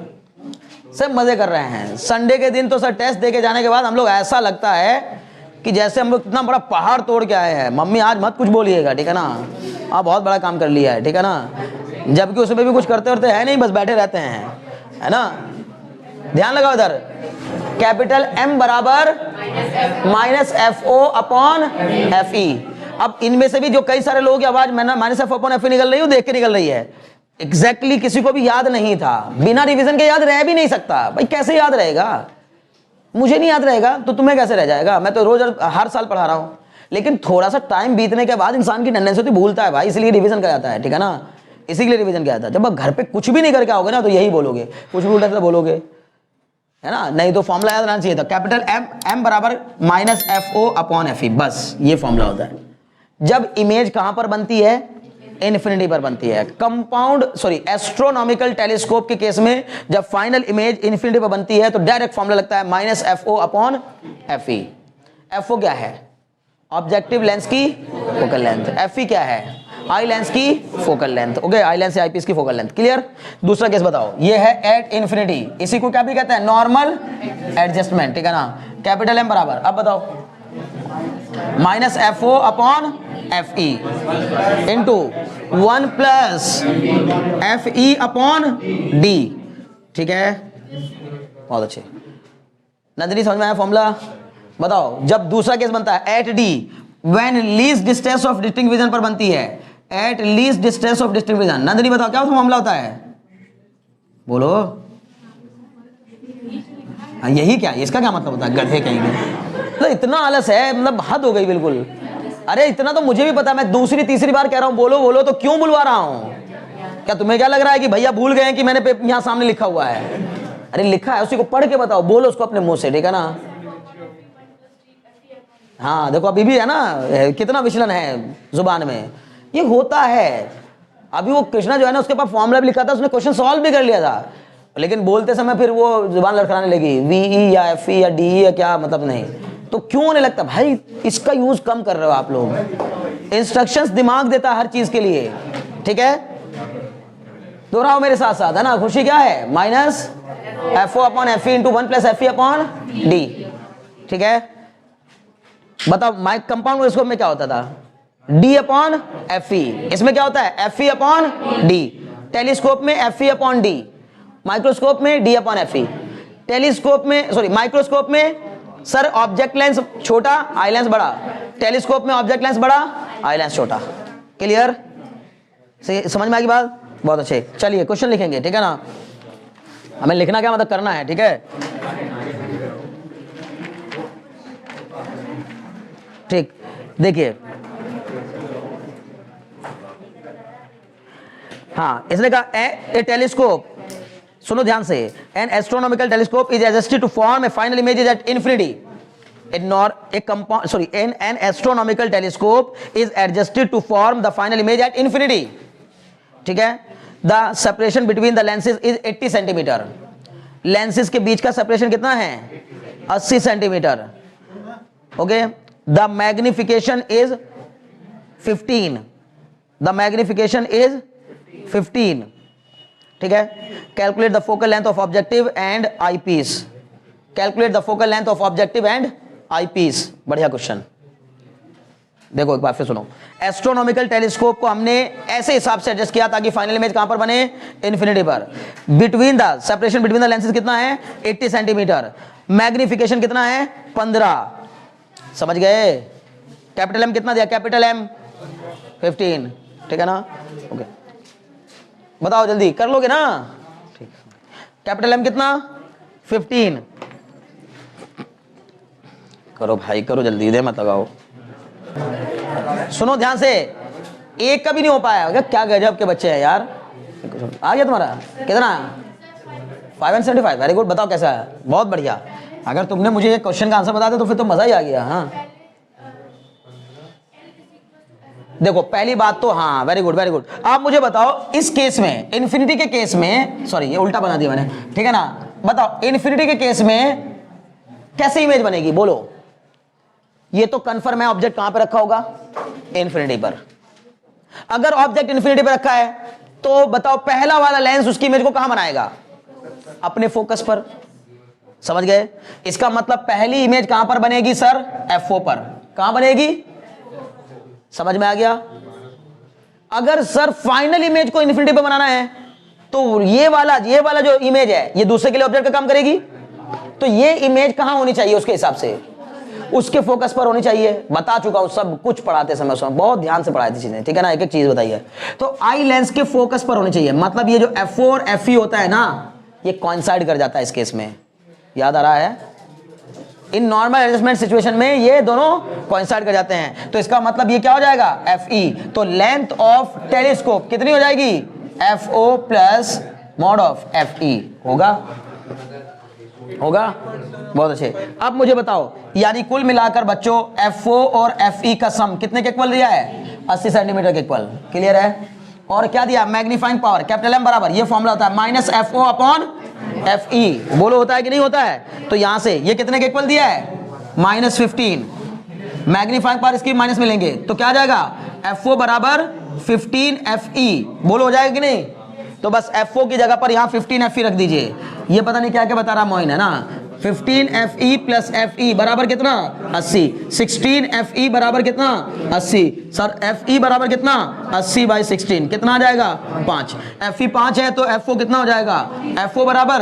S1: सब मजे कर रहे हैं। संडे के दिन तो सर टेस्ट देके जाने के बाद हम लोग ऐसा लगता है कि जैसे हम लोग इतना बड़ा पहाड़ तोड़ के आए हैं। मम्मी आज मत कुछ बोलिएगा, ठीक है ना, आप बहुत बड़ा काम कर लिया है, ठीक है ना, जबकि उसमें भी कुछ करते करते है नहीं, बस बैठे रहते हैं, है ना। ध्यान लगाओ इधर, कैपिटल एम बराबर -F(O)/Fe। अब इनमें से भी जो कई सारे लोगों की आवाज -F(O)/Fe निकल रही है, देख के निकल रही है एग्जैक्टली किसी को भी याद नहीं था, बिना रिवीजन के याद रह भी नहीं सकता भाई। कैसे याद रहेगा? मुझे नहीं याद रहेगा तो तुम्हें कैसे रह जाएगा? मैं तो रोज हर साल पढ़ा रहा हूं, लेकिन थोड़ा सा टाइम बीतने के बाद इंसान की टेंडेंसी होती है, भूलता है भाई, इसलिए रिवीजन किया जाता है, ठीक है ना, इसीलिए रिवीजन किया जाता है। जब आप घर पे कुछ भी नहीं करके आओगे ना तो यही बोलोगे, कुछ भी उल्टा सीधा बोलोगे, है ना। नहीं तो फॉर्मूला याद रहना चाहिए था, कैपिटल एम बराबर -F(O)/Fe, बस ये फॉर्मूला होता है। जब इमेज कहां पर बनती है? इन्फिनिटी पर बनती है। एस्ट्रोनॉमिकल टेलीस्कोप के केस में जब फाइनल इमेज इन्फिनिटी पर बनती है तो डायरेक्ट फॉर्मूला लगता है -F(O)/Fe। F(O) क्या है? ऑब्जेक्टिव लेंस की फोकल लेंथ। Fe क्या है? आई लेंस की focal length. Okay, eye lens या आईपीस की फोकल लेंथ। क्लियर? दूसरा केस बताओ, ये है एट इन्फिनिटी, इसी को क्या भी कहते हैं? नॉर्मल एडजस्टमेंट, ठीक है ना। कैपिटल एम बराबर, अब बताओ, -F(O)/Fe इंटू 1 + Fe/D, ठीक है, बहुत अच्छे। नंदिनी समझ में आया फॉर्मूला? बताओ, जब दूसरा केस बनता है at D, when least distance of distinct vision पर बनती है, at least distance of distinct vision. Nandini बताओ क्या मामला होता है? बोलो। यही क्या, इसका क्या मतलब होता है? गधे कहेंगे तो इतना आलस है, मतलब हद हो गई बिल्कुल। अरे इतना तो मुझे भी पता, मैं दूसरी तीसरी बार कह रहा हूं बोलो बोलो, तो क्यों बुलवा रहा हूं? क्या तुम्हें क्या लग रहा है कि भैया भूल गए कि मैंने यहां सामने लिखा हुआ है? अरे लिखा है, उसी को पढ़ के बताओ, बोलो उसको अपने मुंह से, ठीक है ना। हाँ देखो अभी भी है ना, कितना विचलन है जुबान में, ये होता है। अभी वो कृष्णा जो है ना, उसके पास फॉर्मूला भी लिखा था, उसने क्वेश्चन सॉल्व भी कर लिया था, लेकिन बोलते समय फिर वो जुबान लड़खड़ाने लगी, VE या FE या DE या क्या मतलब नहीं। तो क्यों होने लगता भाई? इसका यूज कम कर रहे हो आप लोग। इंस्ट्रक्शंस दिमाग देता है हर चीज के लिए, ठीक है। दोहराओ मेरे साथ साथ, है ना। खुशी क्या है? -F(O)/Fe इंटू 1 + Fe/D, ठीक है। बताओ माइक कंपाउंड माइक्रोस्कोप में क्या होता था? D/Fe। इसमें क्या होता है? Fe/D। टेलीस्कोप में Fe/D, माइक्रोस्कोप में D/Fe। टेलीस्कोप में सॉरी माइक्रोस्कोप में सर ऑब्जेक्ट लेंस छोटा, आई लेंस बड़ा। टेलीस्कोप में ऑब्जेक्ट लेंस बड़ा, आई लेंस छोटा। क्लियर? समझ में आ गई बात? बहुत अच्छे। चलिए क्वेश्चन लिखेंगे, ठीक है ना। हमें लिखना क्या मतलब करना है, ठीक है। ठीक, देखिए, हाँ इसने कहा ए टेलीस्कोप सुनो ध्यान से, an astronomical telescope is adjusted to form a final image at infinity. An astronomical telescope is adjusted to form the final image at infinity. ठीक है. The separation between the lenses is 80 centimetre. Lenses के बीच का separation कितना है? 80 centimetre. Okay. The magnification is 15. The magnification is 15. ठीक है. Calculate the focal length of objective and eyepiece. Calculate the focal length of objective and eyepiece. बढ़िया question. देखो एक बार फिर सुनो. एस्ट्रोनॉमिकल टेलीस्कोप को हमने ऐसे हिसाब से एडजस्ट किया ताकि फाइनल इमेज कहां पर बने? इन्फिनिटी पर. Between the separation between the lenses कितना है? 80 सेंटीमीटर. मैग्निफिकेशन कितना है? 15. समझ गए? कैपिटल एम कितना दिया? Capital M 15. ठीक है ना? ओके. बताओ जल्दी कर लोगे ना? ठीक. कैपिटल एम कितना? 15. करो भाई करो जल्दी, दे मत लगाओ. सुनो ध्यान से, एक का भी नहीं हो पाया. क्या गजब के बच्चे हैं यार. आ गया तुम्हारा कितना? 575. Very good. बताओ कैसा है? बहुत बढ़िया. अगर तुमने मुझे ये क्वेश्चन का आंसर बता दो तो फिर तो मजा ही आ गया. हाँ देखो पहली बात तो, हाँ वेरी गुड वेरी गुड. आप मुझे बताओ इस केस में, इन्फिनिटी के केस में, सॉरी ये उल्टा बना दिया मैंने, ठीक है ना? बताओ इन्फिनिटी के केस में कैसे इमेज बनेगी? बोलो. ये तो कंफर्म है ऑब्जेक्ट कहां पे रखा होगा? इन्फिनिटी पर. अगर ऑब्जेक्ट इन्फिनिटी पर रखा है तो बताओ पहला वाला लेंस उसकी इमेज को कहां बनाएगा? अपने फोकस पर. समझ गए? इसका मतलब पहली इमेज कहां पर बनेगी सर? F0 पर. कहां बनेगी? समझ में आ गया? अगर सर फाइनल इमेज को इन्फिनिटी पर बनाना है तो ये वाला जो इमेज है ये दूसरे के लिए ऑब्जेक्ट का काम करेगी. तो ये इमेज कहां होनी चाहिए? उसके हिसाब से उसके फोकस पर होनी चाहिए. बता चुका हूं सब कुछ पढ़ाते समय, बहुत ध्यान से पढ़ाई थी चीजें. ठीक है ना? एक एक चीज बताइए. तो आई लेंस के फोकस पर होनी चाहिए. मतलब ये जो F4 और Fe होता है ना, ये कोइंसाइड कर जाता है इस केस में. याद आ रहा है? इन नॉर्मल एडजस्टमेंट सिचुएशन में ये दोनों कोइंसाइड कर जाते हैं. तो इसका मतलब ये क्या हो जाएगा? Fe. तो लेंथ ऑफ टेलीस्कोप कितनी हो जाएगी? Fo plus mod of Fe. होगा? बहुत अच्छे. अब मुझे बताओ, यानी कुल मिलाकर बच्चों F0 और Fe का सम कितने के इक्वल दिया है? 80 सेंटीमीटर के इक्वल. क्लियर है? और क्या दिया? मैग्नीफाइंग पावर कैपिटल M बराबर, ये फॉर्मूला होता है माइनस Fo अपॉन Fe. बोलो होता है कि नहीं होता है? तो यहां से ये कितने के इक्वल दिया है? -15. मैग्नीफाइंग पावर इसकी माइनस में लेंगे तो क्या आ जाएगा? Fo बराबर 15 Fe. बोलो हो जाएगा कि नहीं? तो बस Fo की जगह पर यहां 15 Fe रख दीजिए. ये पता नहीं क्या क्या बता रहा मोइन, है ना? 15 Fe प्लस Fe बराबर कितना? 80. 16 Fe बराबर कितना? 80. सर Fe बराबर कितना? 80 बाई 16 कितना आ जाएगा? 5. Fe 5 है तो Fo कितना हो जाएगा? Fo बराबर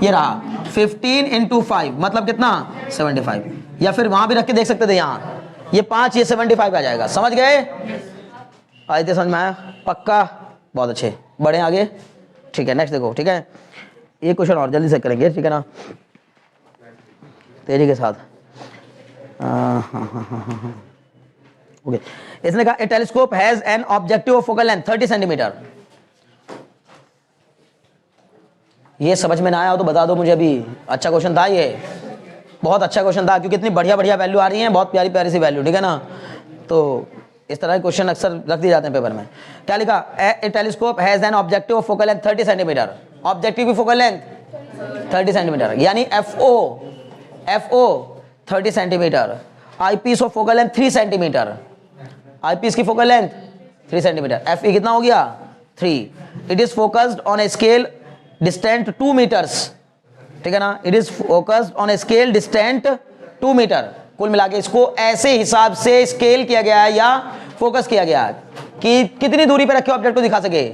S1: ये रहा 15 इंटू 5 मतलब कितना? 75. या फिर वहां भी रख के देख सकते थे. यहाँ ये 5 ये 75 आ जाएगा. समझ गए? आए थे समझ में? आया? पक्का? बहुत अच्छे. बढ़े आगे. ठीक है नेक्स्ट देखो. ठीक है एक क्वेश्चन और जल्दी से करेंगे. ठीक है ना? तेजी के साथ. ओके. इसने कहा a telescope has an objective focal length 30 centimetre. ये समझ में ना आया हो तो बता दो मुझे अभी. अच्छा क्वेश्चन था ये, बहुत अच्छा क्वेश्चन था क्योंकि इतनी बढ़िया बढ़िया वैल्यू आ रही है, बहुत प्यारी प्यारी सी वैल्यू. ठीक है ना? तो इस तरह के क्वेश्चन अक्सर रख दिए जाते हैं पेपर में. क्या लिखा? A telescope has an objective focal length 30 centimetre. Objective की फोकल लेंथ 30 सेंटीमीटर यानी Fo 30 centimetre. Eyepiece of focal length 3 centimetre. Eyepiece की फोकल लेंथ 3 सेंटीमीटर. Fe कितना हो गया? 3. It is focused on a scale distant 2 metres. ठीक है ना? It is focused on a scale distant 2 metre. कुल मिला के इसको ऐसे हिसाब से स्केल किया गया है या फोकस किया गया है कि कितनी दूरी पे रखे ऑब्जेक्ट को दिखा सके?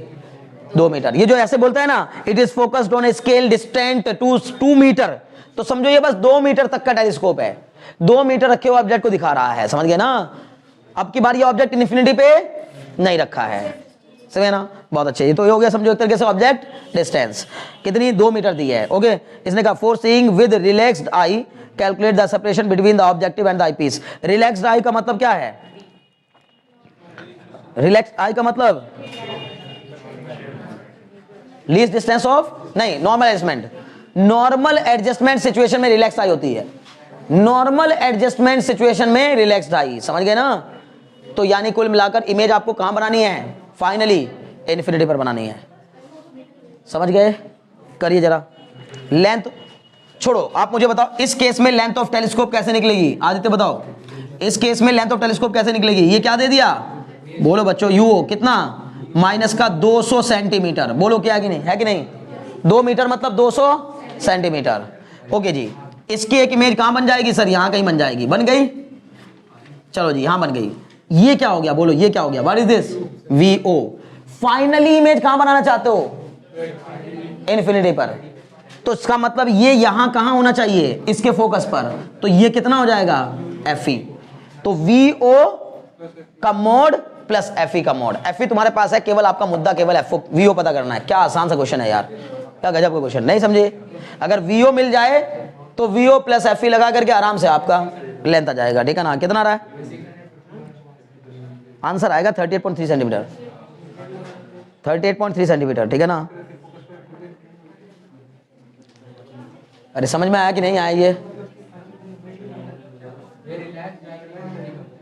S1: 2 मीटर. ये जो ऐसे बोलता है ना, it is focused on a scale distant 2 metre, तो समझो ये बस 2 मीटर तक का टेलीस्कोप है. 2 मीटर रखे हुए ऑब्जेक्ट को दिखा रहा है. समझ गए ना? अब की बार ये ऑब्जेक्ट इन्फिनिटी पे नहीं रखा है. समझे ना? बहुत अच्छे. ये तो हो गया समझो एक तरीके से ऑब्जेक्ट डिस्टेंस कितनी? 2 मीटर दी है. ओके. इसने कहा for seeing with relaxed eye calculate the separation between the objective and the eyepiece. Relaxed eye का मतलब क्या है? रिलैक्स्ड आई का मतलब लीस्ट डिस्टेंस ऑफ, नहीं, normal adjustment. Normal adjustment situation में रिलैक्स आई होती है, नॉर्मल एडजस्टमेंट सिचुएशन में रिलैक्स आई, समझ गए ना। तो यानी कुल मिलाकर इमेज आपको कहां बनानी है, फाइनली इन्फिनिटी पर बनानी है, समझ गए। करिए जरा, लेंथ छोड़ो, आप मुझे बताओ इस केस में लेंथ ऑफ टेलीस्कोप कैसे निकलेगी, आदित्य बताओ इस केस में लेंथ ऑफ टेलीस्कोप कैसे निकलेगी। ये क्या दे दिया, बोलो बच्चों, यूओ कितना, माइनस का 200 सेंटीमीटर, बोलो क्या है कि नहीं, है कि नहीं, 2 मीटर मतलब 200 सेंटीमीटर। ओके जी, इसकी एक इमेज कहां बन जाएगी सर, यहां कहीं बन जाएगी, बन गई, चलो जी यहां बन गई। ये क्या हो गया, बोलो ये क्या हो गया, what is this, V O. Finally image कहां बनाना चाहते हो, इन्फिनिटी पर। तो इसका मतलब ये यहां कहां होना चाहिए, इसके फोकस पर, तो ये कितना हो जाएगा, एफई। तो वीओ का मोड प्लस एफई का मोड। एफई तुम्हारे पास है, केवल आपका मुद्दा केवल एफओ वीओ पता करना है। क्या आसान सा क्वेश्चन है यार, क्या गजब का क्वेश्चन, नहीं समझे। अगर वीओ मिल जाए तो वीओ प्लस एफई लगा करके आराम से आपका लेंथ आ जाएगा, ठीक है ना। कितना आ रहा है आंसर, आएगा 38.3 सेंटीमीटर, 38.3 सेंटीमीटर, ठीक है ना। अरे समझ में आया कि नहीं आया, ये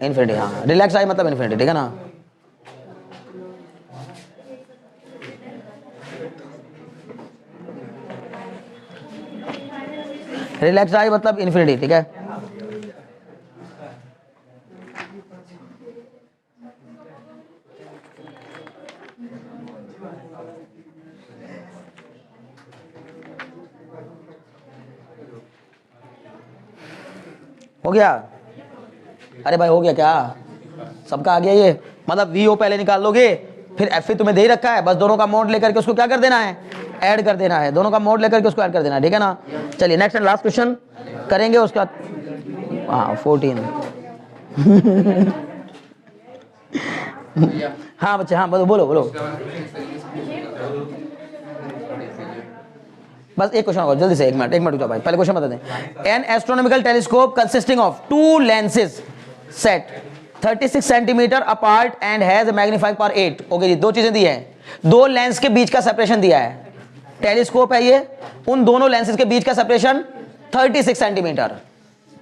S1: इन्फिनिटी, हाँ रिलैक्स आई मतलब इन्फिनिटी, ठीक है ना। रिलैक्स आई मतलब इन्फिनिटी, ठीक है। हो गया, अरे भाई हो गया क्या, सबका आ गया ये, मतलब वीओ पहले निकाल लोगे, फिर एफ तुम्हें दे ही रखा है, बस दोनों का मोड लेकर के उसको क्या कर देना है, ऐड कर देना है, दोनों का मोड लेकर के उसको ऐड कर देना है, ठीक है ना। चलिए नेक्स्ट एंड लास्ट क्वेश्चन करेंगे उसका, हाँ 14 हाँ बच्चे, हाँ बोलो बोलो। बस एक क्वेश्चन होगा जल्दी से, एक मिनट रुक जाओ भाई, पहले क्वेश्चन बता दें। An astronomical telescope consisting of 2 lenses set 36 centimetre apart and has magnifying power 8। Okay जी, दो चीजें दी है, 2 लेंस के बीच का सेपरेशन दिया है, टेलीस्कोप है ये, उन दोनों लेंसेज के बीच का सेपरेशन 36 सेंटीमीटर,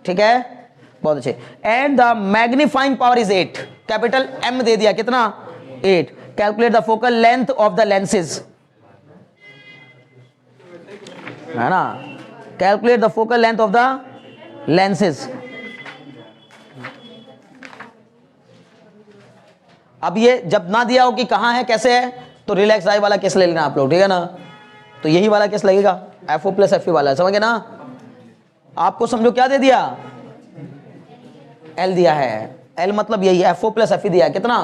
S1: ठीक है, बहुत अच्छे। And the magnifying power is 8, capital M दे दिया, कितना 8। Calculate the focal length of the lenses, है ना, calculate the focal length of the lenses. अब ये जब ना दिया हो कि कहां है कैसे है, तो रिलैक्स आई वाला केस ले लेना आप लोग, ठीक है ना। तो यही वाला केस लगेगा, एफओ प्लस एफ वाला, समझ गए ना। आपको समझो क्या दे दिया, एल दिया है, एल मतलब यही एफओ प्लस एफ दिया है, कितना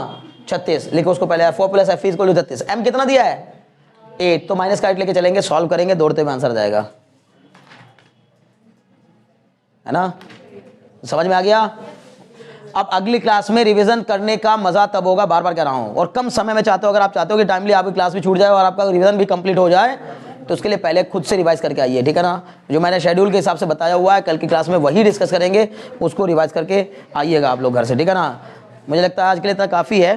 S1: 36, लिखो उसको पहले, F O plus F equal to 36। M कितना दिया है 8, तो माइनस का 8 लेके चलेंगे, सॉल्व करेंगे, दौड़ते हुए आंसर आ जाएगा, है ना, समझ में आ गया। अब अगली क्लास में रिवीजन करने का मजा तब होगा, बार बार कह रहा हूं, और कम समय में चाहते हो, अगर आप चाहते हो कि टाइमली आपकी क्लास भी छूट जाए और आपका रिवीजन भी कंप्लीट हो जाए, तो उसके लिए पहले खुद से रिवाइज करके आइए, ठीक है ना। जो मैंने शेड्यूल के हिसाब से बताया हुआ है, कल की क्लास में वही डिस्कस करेंगे, उसको रिवाइज करके आइएगा आप लोग घर से, ठीक है ना। मुझे लगता है आज के लिए इतना काफ़ी है।